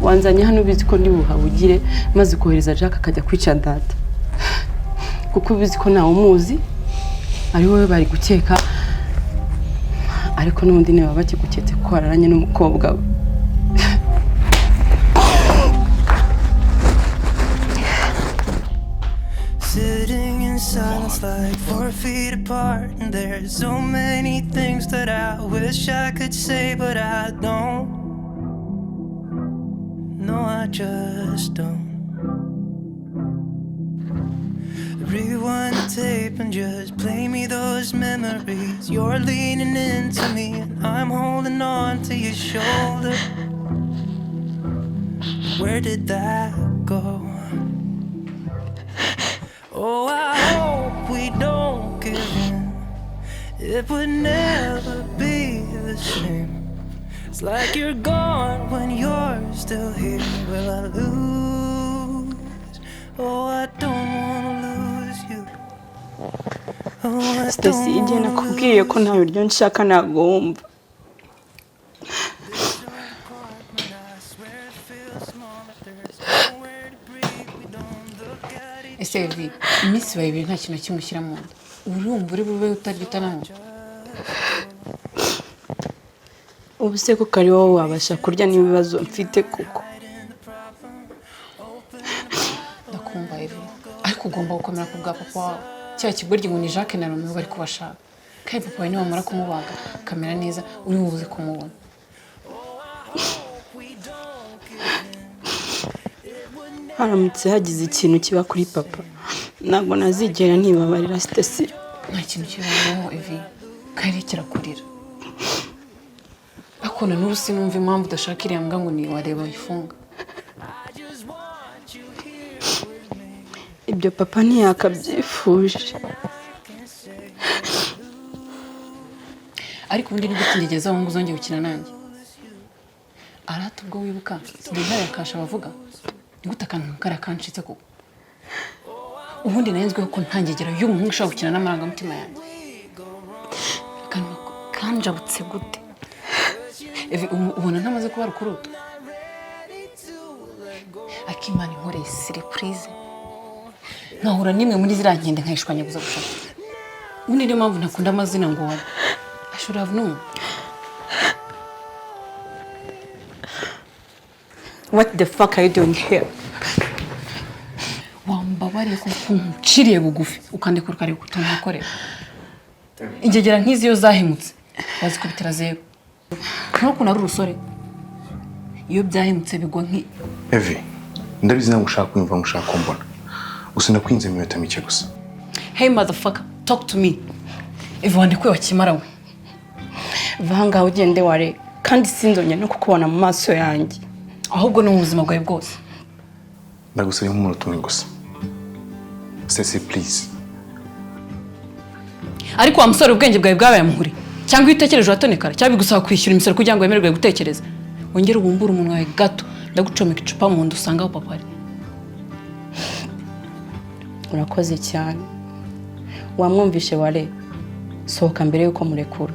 wanzanye hano ubizi ko ndi buhabugire maze kohereza Jacques akajya kwica data kuko ubizi ko nawe umuzi ari wowe bari gukeka ariko n'undi niba bakiguketse ko wararanye n'umukobwa we Sitting in silence like 4 feet apart, and there's so many things that I wish I could say, but I don't. No, I just don't. Rewind the tape and just play me those memories. You're leaning into me and I'm holding on to your shoulder. Where did that go? Oh, I hope we don't give in. It would never be the same. It's like you're gone when you're still here. Will I lose? Oh, I don't wanna lose you. Oh, I Stacy igihe nakubwiye ko nta biryo nshaka ntabwo wumva ese Evie iminsi bayibiri nta kintu kimushyira mu nda urumva uri bube utarya utanaho ubu se ko kari wowe wabasha kurya n'ibibazo mfite kuko ndakumva Evie ariko ugomba gukomera ku bwa papa wawe cya kigoryi ngo ni Jacques na Romeo bari kubashaka kandi papa wawe niwamara kumubaga kamera neza uri bubuze kumubona haramutse hagize ikintu kiba kuri papa ntabwo nazigera ntibabarira Stacy nta kintu kibayeho Evie kandi kirakurira akona n'ubu sinumva impamvu udashaka iriya mbwa ngo ni wareba uyifunga ibyo papa ntiyakabyifuje ariko ubundi nibwo utigeze aho ngo uzongere gukina nanjye arata ubwo wibuka ndihari akasha bavuga ngute akantu kariya kancitse koko ubundi nahenzweho ko ntangegera y'umuhungu ushobora gukina n'amarangamutima yanjye akantu kanjabutse gute Evie ubona ntamaze kuba rukuruta akimana inkoreye surprise nkahura nimwe muri ziriya nkende nkayishwanya gusa gushaka ubundi niyo mpamvu ntakunda amazina ngo wari I should have known. What the fuck are you doing here? Wambabariye ko nkuciriye bugufi ukandekura kare kutonakore. Ingegera nk'izi yo zahimutse bazikubitira zero. Nkuko nari urusore. Iyo byahimutse bigwa nki Evie ndabizi nawe ushaka kumva ngushaka kumbona gusa nakwinze iminota mike gusa Hey motherfucker talk to me Eva wandikuye wakimara we. vanga ugende ware kandi sinzongera no kukubona mu maso yanjye. Ahubwo no mu buzima bwawe bwose. Ndagusaba nk'umuntu tumwe gusa. Ceci please. Ariko wa musore ubwenge bwawe bwabaye muhuri. Cyangwa utekereje watonekara cyangwa bigusaba kwishyura imisoro kugira ngo wemererwe gutekereza. Wongere ubumbura umuntu wawe gato ndagucomeka icupa mu nda usanga aho papa ari. Urakoze cyane. Wamwumvishe ware. Sohoka mbere yuko murekura.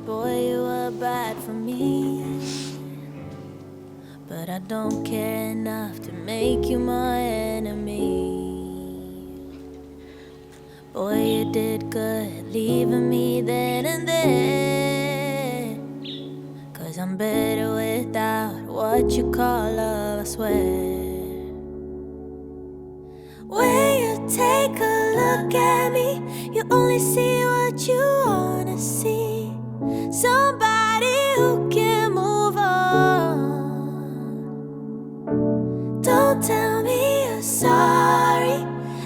Boy, you were bad for me. But I don't care enough to make you my enemy. Boy, you did good leaving me then and there. 'Cause I'm better without what you call love, I swear. When you take a look at me, you only see what you wanna see. Somebody who can move on. Don't tell me you're sorry.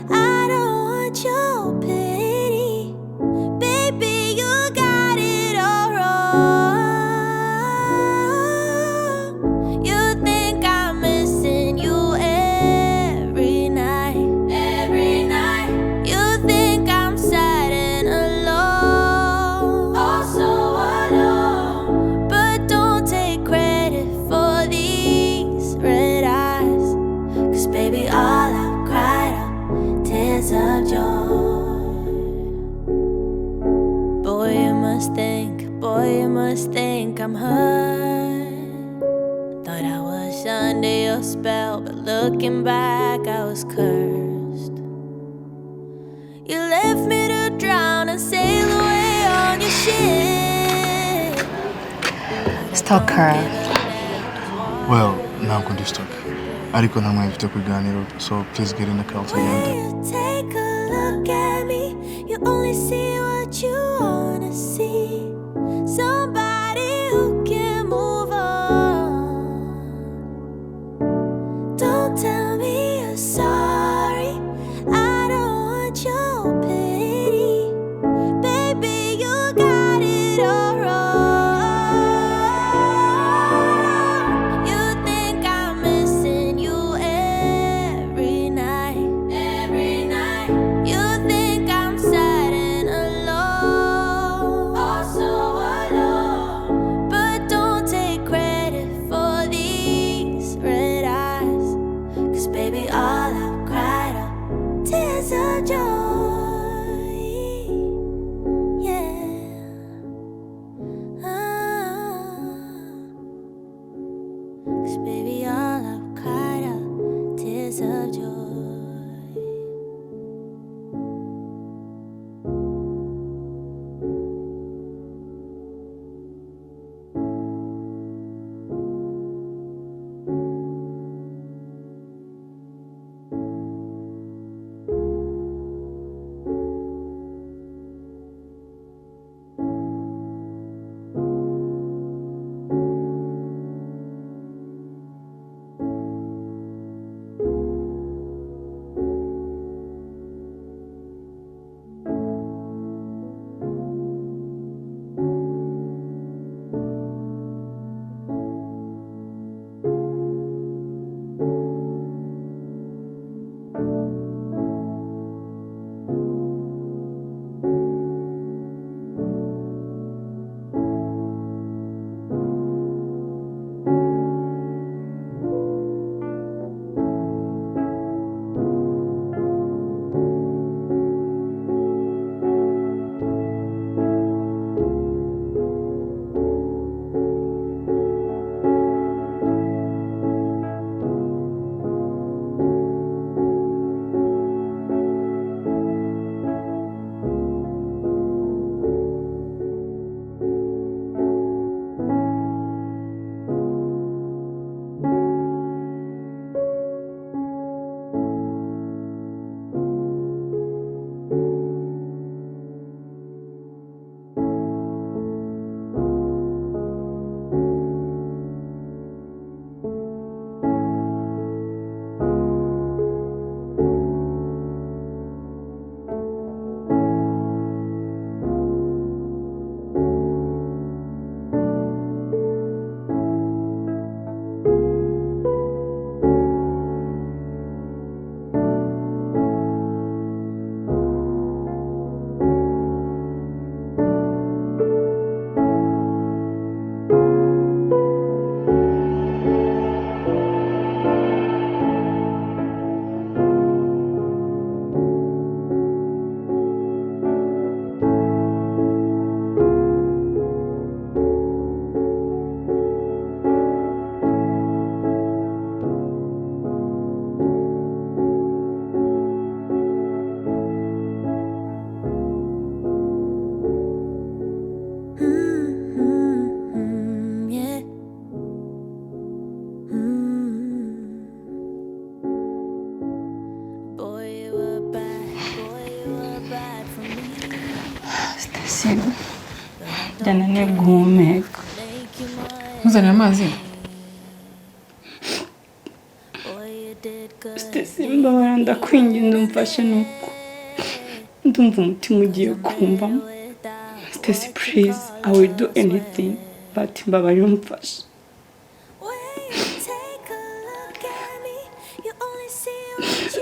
I don't want your pity. Baby, you got it all wrong. You think I'm missing you every night. Every night. You think I'm sad and alone. Also alone. But don't take credit for these red eyes. 'Cause baby, all I've cried out tears of joy. Boy, you must think I'm hurt. Thought I was under your spell, but looking back, I was cursed. You left me to drown and sail away on your ship. Stalker. Well, ntabwo ndi stuck. Ariko nta mwanya mfite kuganira, so please get in the car tugende. When you take a look at me, you only see what you wanna see. Somebody who can move on. Don't tell me you're sorry. I don't want your pity. Baby, you got it all wrong. You think I'm missing you every night. Every night. byananiye guhumeka. Muzanira amazi. Mbabara ndakwinginze umfashe nuko ndumva umutima ugiye kumvamo. Stacy, please, I will do anything, but mbabara umfashe.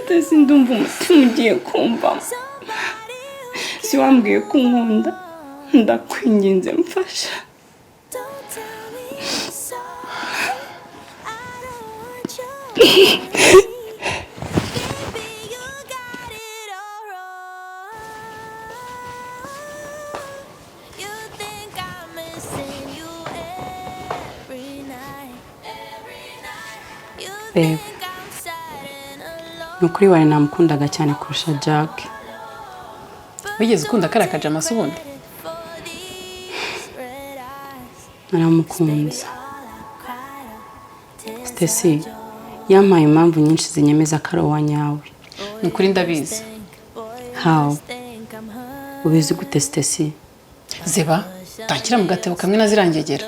Stacy, ndumva umutima ugiye kumvamo. Si wambwiye ko unkunda, ndakwinginze mfasha. Babe, nukuri wari namukundaga cyane kurusha Jack. Wigeze ukunda kara kajama subundi? Naramukunze. Stacy, yampaye impamvu nyinshi zinyemeza ko ari uwa nyawe. Nukuri ndabizi. How? Ubizi gute Stacy? Ziba, takira mu gatebo kamwe nazirangegera.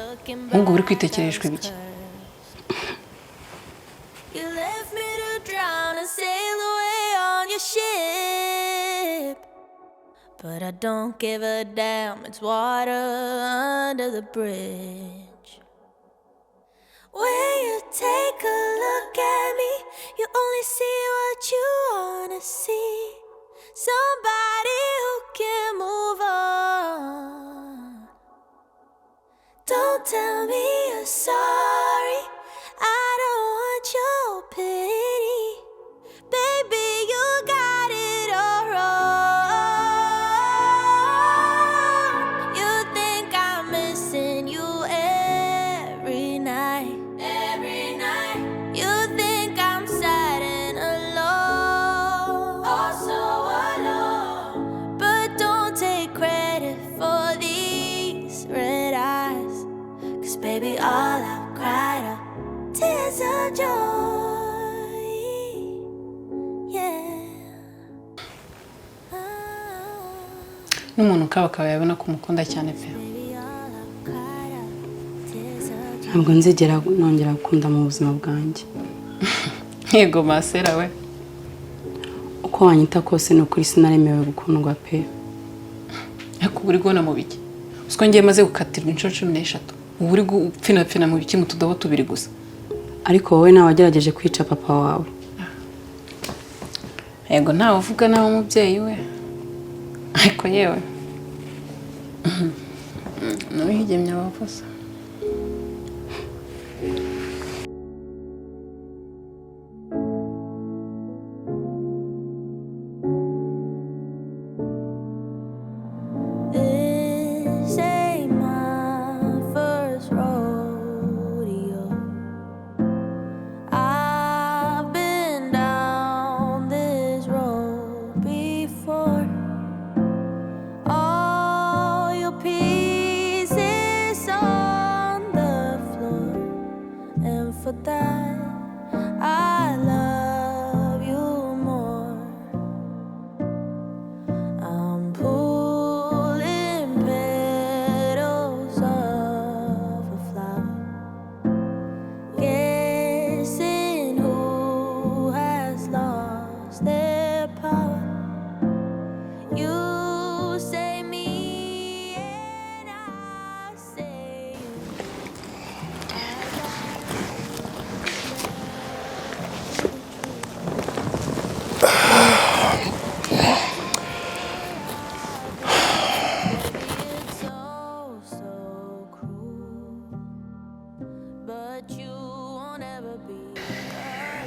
Ahubwo uri kwitekereshwa ibiki? But I don't give a damn, it's water under the bridge. When you take a look at me, you only see what you wanna see. Somebody who can move on. Don't tell me you're sorry, I don't want your pity. Baby, you got it all wrong. Baby, all I've cried are tears of joy. Yeah. N'umuntu kaba yabona ko umukunda cyane pe. Ntabwo nzigera nongera gukunda mu buzima bwanjye. Yego masera we. Uko wanyita kose no kuri sinaremewe gukundwa pe. Ariko uri gona mu biki? Usko ngiye maze gukatirwa inshuro 13. Ubu uri gupfina mu biki mu tudobo tubiri gusa. Ariko wowe nawe wagerageje kwica papa wawe. Yego nawe uvuga nawe umubyeyi we. Ariko yewe. Nawe higemye abavuza.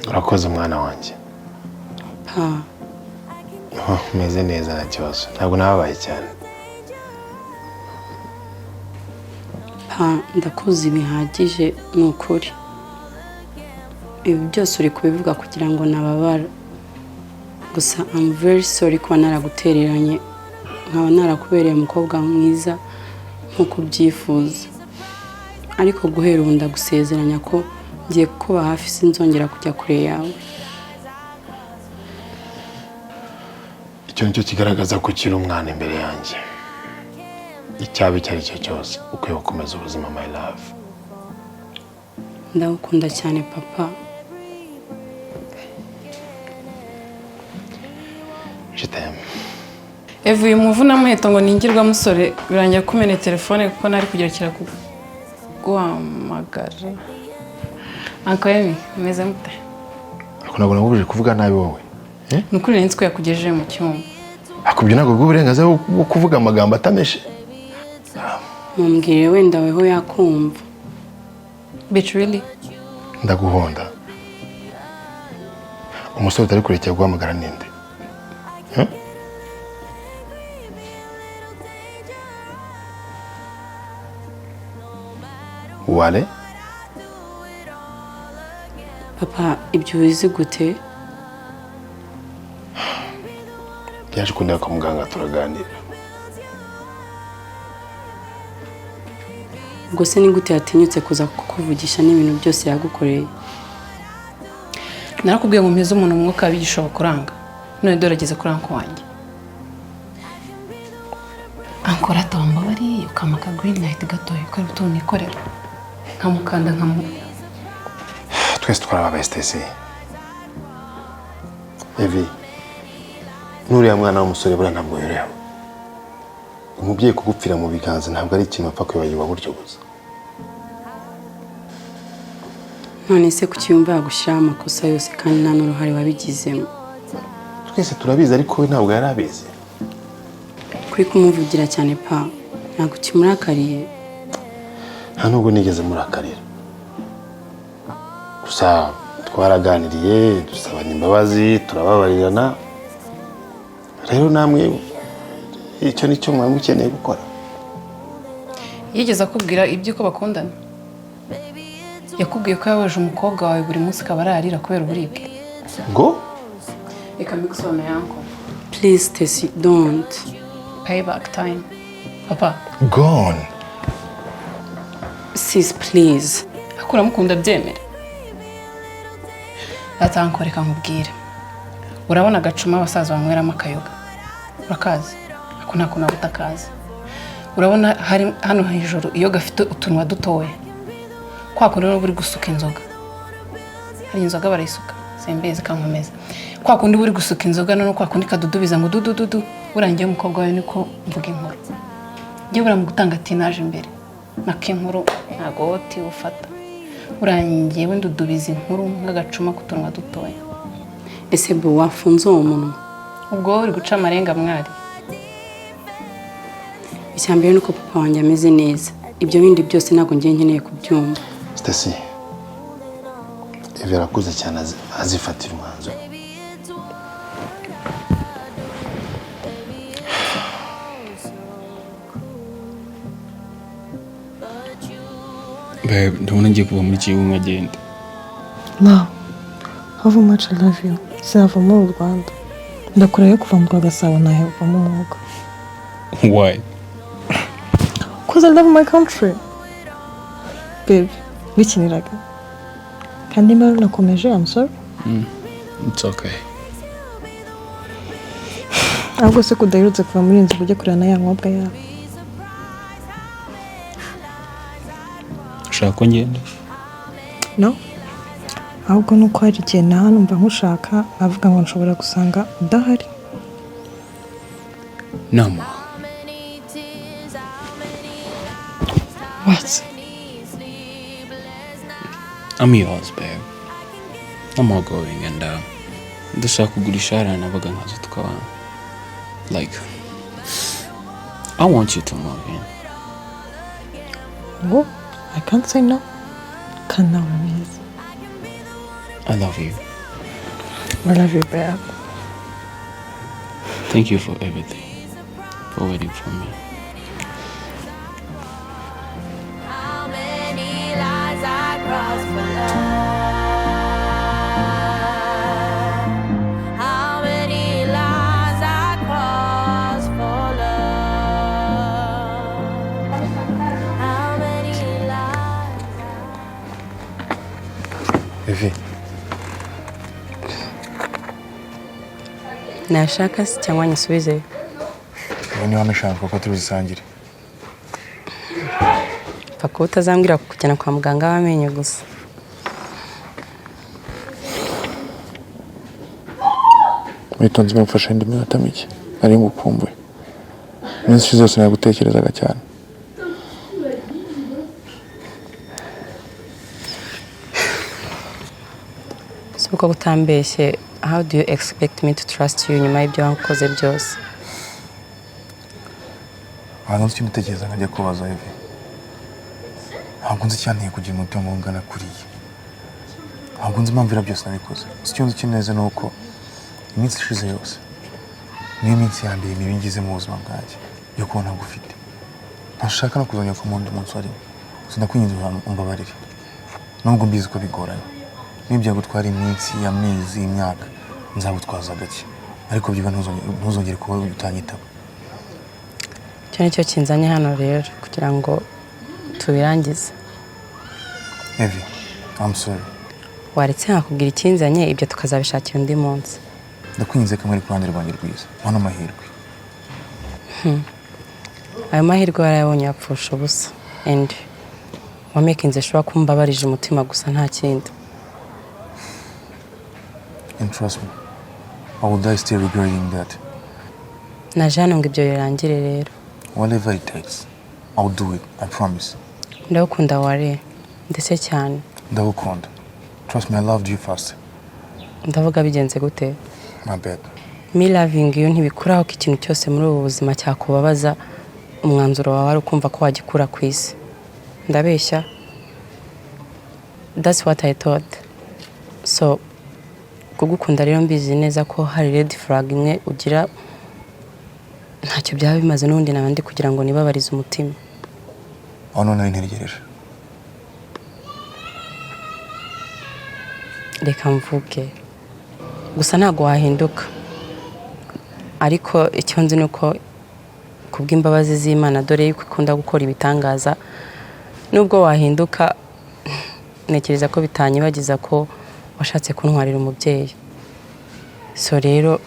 Urakoze umwana wanjye. Meze neza nta kibazo. Ntabwo nababaye cyane. Ndakuzi bihagije n'ukuri. Ibi byose uri kubivuga kugira ngo nababara. Gusa I'm very sorry kuba naragutereranye. Nkaba narakubereye umukobwa mwiza nkuko ubyifuza. Ariko guhera ubu ndagusezeranya ko ngiye kuba hafi sinzongera kujya kure yawe. Icyo nicyo kigaragaza ko ukiri umwana imbere yanjye. icyaba icyo ari cyo cyose ukwiye gukomeza ubuzima my love. Ndagukunda cyane papa. Je t'aime. Evuye umuvuna muheto ngo ningirwa musore birangira kumene telefone kuko nari kugerekera guhamagara. Ankoyemi meze mute? Ako ntabwo nagubuje kuvuga nabi wowe. Nukuri nzi ko yakugejeje mu cyumba. Akubye ntabwo bw'uburenganzira bwo kuvuga amagambo atameshe. Mumbwire wenda weho yakumva. Betrayal. Ndaguhonda. Umusore utari kurekera guhamagara ninde? Wale? Papa, ibyo ubizi gute? Yaje kundeba kwa muganga turaganira. Ubwo se ni gute yatinyutse kuza kukuvugisha n'ibintu byose yagukoreye? Narakubwiye ngo mpize umuntu mu mwuka bigisha bakuranga. None dorageze kuri anko wanjye. Ankora tomba bari ukamaka green light gatoye ko tunikorera. Nkamukanda nkamu. Twese twarababaye Stacy. Evi. Nuriya mwana w'umusore bura ntabwo yoreho. Umubyeyi kugupfira mu biganza ntabwo ari ikintu apfa kwibagirwa buryo gusa. None se kucyumva yagushyiraho amakosa yose kandi nta n'uruhare wabigizemo? Twese turabizi ariko we ntabwo yarabizi. Kuri kumuvugira cyane pa, ntabwo kimurakariye. Nta nubwo nigeze murakarira. Gusa twaraganiriye, dusabana imbabazi, turababarirana. Rero namwe icyo nicyo mwari mukeneye gukora. Yigeze akubwira ibyo ko bakundana? Yakubwiye ko yabaje umukobwa wawe buri munsi akaba ararira kubera uburibwe. Ngo? Reka mbigusobanurire yanko. Please Stacy, don't. Payback time. Papa. Gone. Sis, please. Akura mukunda byemera. Atanko reka nkubwire. Urabona agacuma abasaza banyweramo akayoga. Urakazi? Ako ntako nabutakazi. Urabona hari hano hejuru iyo gafite utunwa dutoye. Kwako rero buri gusuka inzoga. Hari inzoga barayisuka. Sembeze kankomeza. Kwako ndi buri gusuka inzoga none kwako ndikadudubiza ngo dudududu. Urangiye umukobwa wawe niko mvuga inkuru. Ngiye buramugutanga tinaje imbere. Nakinkuru ntago woti ufata. Urangiye wenda udubiza inkuru nk'agacuma kutunwa dutoya. Ese bo wafunze uwo munwa? Ubwo uri guca amarenga mwari. Icyambere nuko papa wanjye ameze neza. Ibyo bindi byose ntago ngiye nkeneye kubyumva. Stacy. Evi arakuze cyane azifatira umwanzuro. Babe, ndabona ngiye kuva muri kigo nkagenda. No. How much I love you. Sinava mu Rwanda. Ndakurayo kuva mu Rwagasabo nahe uva mu mwuga. Why? Because I love my country. Babe, wikiniraga. Kandi mbara nakomeje, I'm sorry. It's okay. Ahubwo se kudahirutse kuva muri inzu ujye kurana ya nkobwa yawe. Ushaka ko ngenda? No. Ahubwo nuko hari igihe na hano mba nkushaka avuga ngo nshobora gusanga udahari. Nama. What? I'm yours, babe. I'm all going and ndashaka kugurisha hariya nabaga nkazo tukabana. Like, I want you to move in. No, I can't say no. Can now miss. I love you. I love you, babe. Thank you for everything. For waiting for me. How many lies I crossed for love? How many lies I crossed for love? How many lies? Evi. Nashaka si cyangwa nyisubize. Niba nishaka ko tubisangire. paka utazambwira kujyana kwa muganga w'amenyo gusa. witonze mufasha indi minota mike ari ngukumbuye iminsi zose nagutekerezaga cyane. Suko gutambeshye, how do you expect me to trust you nyuma y'ibyo wankoze byose? Ntabwo nzi icyo ndatekereza nkajya kubaza Eve. Ntabwo nzi icyanteye kugira umutima ungana kuriya. Ntabwo nzi impamvu ira byose nabikoze. Icyo nzi neza ni uko iminsi ishize yose niyo minsi ya mbere mibi ngize mu buzima bwanjye yo kubona ngufite. Ntashaka no kuzongera ku muntu umunsi wari. Sinakwinginze umbabarire. Nubwo mbizi ko bigoranye. Nibyo gutwara iminsi y'amezi imyaka nzagutwaza gake. Ariko byiba ntuzongere kuba utanyitaba. Cyo nicyo kinzanye hano rero kugira ngo tubirangize. Evie, I'm sorry. Waretse nkakubwira ikinzanye ibyo tukazabishakira undi munsi. Ndakwinze kamwe ari kuruhande rwanjye rwiza. Hano amahirwe. Ayo mahirwe yarayabonye yapfusha ubusa. And wamakinze sure kumbabarije umutima gusa nta kindi. And trust me, I will die still regretting that. Najana ngo ibyo birangire rero. Whatever it takes, I'll do it, I promise. Ndagukunda ware, ndetse cyane. Ndagukunda. Trust me, I loved you first. Ndavuga bigenze gute? My bad. Me loving you ntibikuraho ko ikintu cyose muri ubu buzima cyakubabaza umwanzuro wawe ari ukumva ko wagikura ku isi. Ndabeshya. That's what I thought. So, kugukunda rero mbizi neza ko hari red flag imwe ugira ntacyo byaba bimaze n'undi nabandi kugira ngo nibabarize umutima. Ono nari ntegereje. Reka mvuge. Gusa ntago wahinduka. Ariko icyo nzi nuko kubw'imbabazi z'Imana dore yuko ikunda gukora ibitangaza nubwo wahinduka nekereza ko bitanyibagiza ko washatse kuntwarira umubyeyi. So rero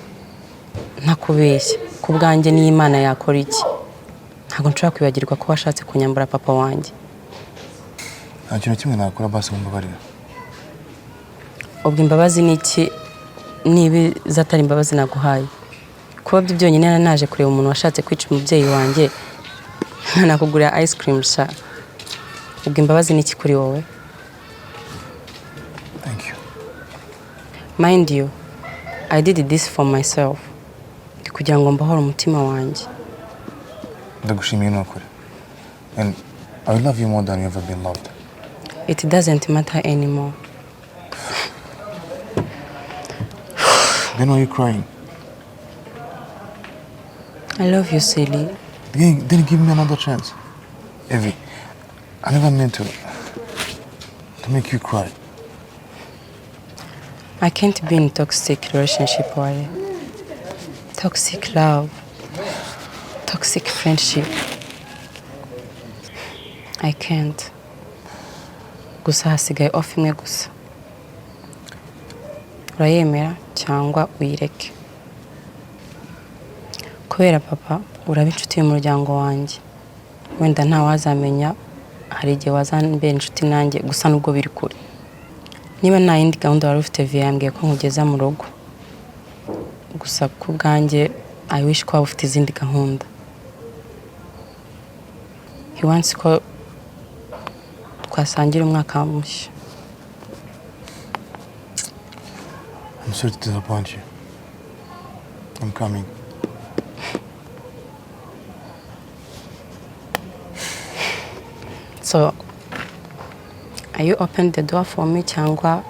ntakubeshya kubwanjye n'Imana yakora iki? Ntago nshobora kwibagirwa ko washatse kunyambura papa wanjye. Nta kintu kimwe nakora basi mumbabarira. Ubwo imbabazi niki nibi zatari imbabazi naguhaye? Kuba byonyine naje kureba umuntu washatse kwica umubyeyi wanjye nkanakugurira ice cream sha. Ubwo imbabazi niki kuri wowe? Thank you. Mind you, I did this for myself. Kugira ngo mbahore umutima wanjye. Ndagushimiye n'ukuri. And I love you more than you ever been loved. It doesn't matter anymore. Then why are you crying? I love you, silly. Then give me another chance. Evie, I never meant to make you cry. I can't be in a toxic relationship, Wale. Toxic love. Toxic friendship. I can't. Gusa hasigaye off imwe gusa. Urayemera cyangwa uyireke? Kubera papa uraba inshuti y'umuryango wanjye. Wenda nta wazamenya hari igihe wazambera inshuti nanjye gusa nubwo biri kure. Niba nta yindi gahunda wari ufite via yambwiye ko nkugeza mu rugo. Gusa ku bwanjye I wish ko ufite izindi gahunda. He wants ko twasangira umwaka mushya. I'm sorry to disappoint you. I'm coming. So, are you open the door for me cyangwa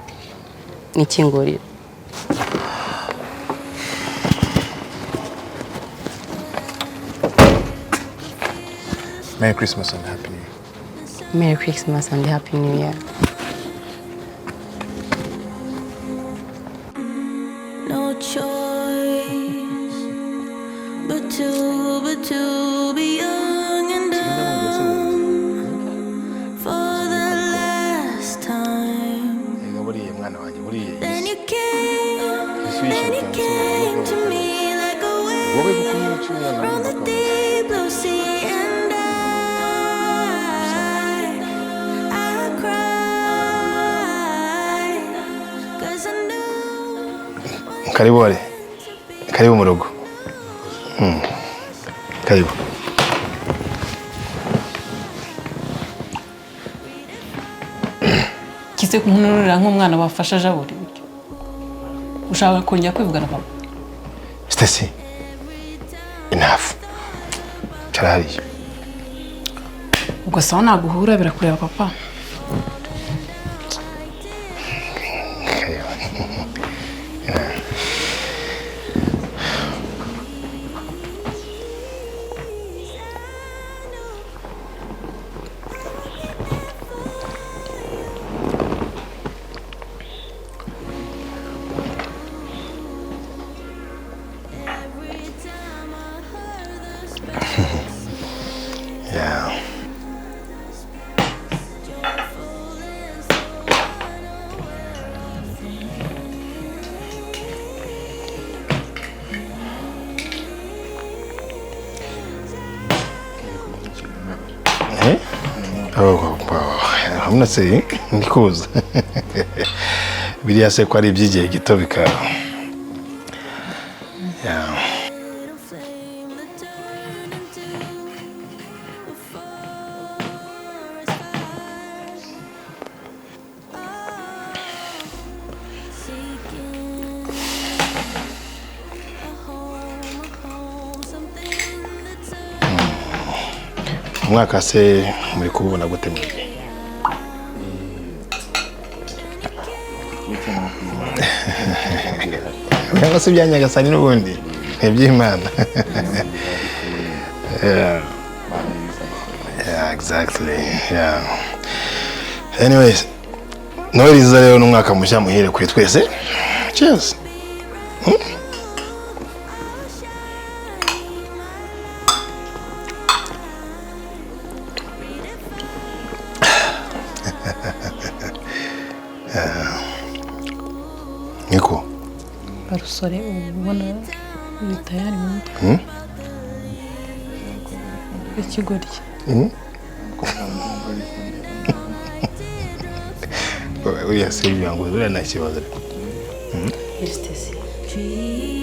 nikingurira? Merry Christmas and Happy New Year. Merry Christmas and Happy New Year. No choice but to be young and dumb for the last time. Then you came to me like a wave from the deep blue sea, and I Karibu wale. Karibu mu rugo. Karibu. Kise kumunurira nk'umwana bafasha jaburi. Ushaka kongera kwivugana papa? Stacy. Enough. Charari. Ubwo sawa naguhura birakureba papa. I'm not saying because biriya se ko ari ibyigihe gito bikaba umwaka se muri kubona gute mwebwe Nanga se byanyagasani n'ubundi n'iby'Imana yeah exactly anyways Noel iza rero n'umwaka mushya muhire kuri twese cheers Niko barusore ubona uri tayari mu mutwe ikigoryi Oya se byango bira nta kibazo Stacy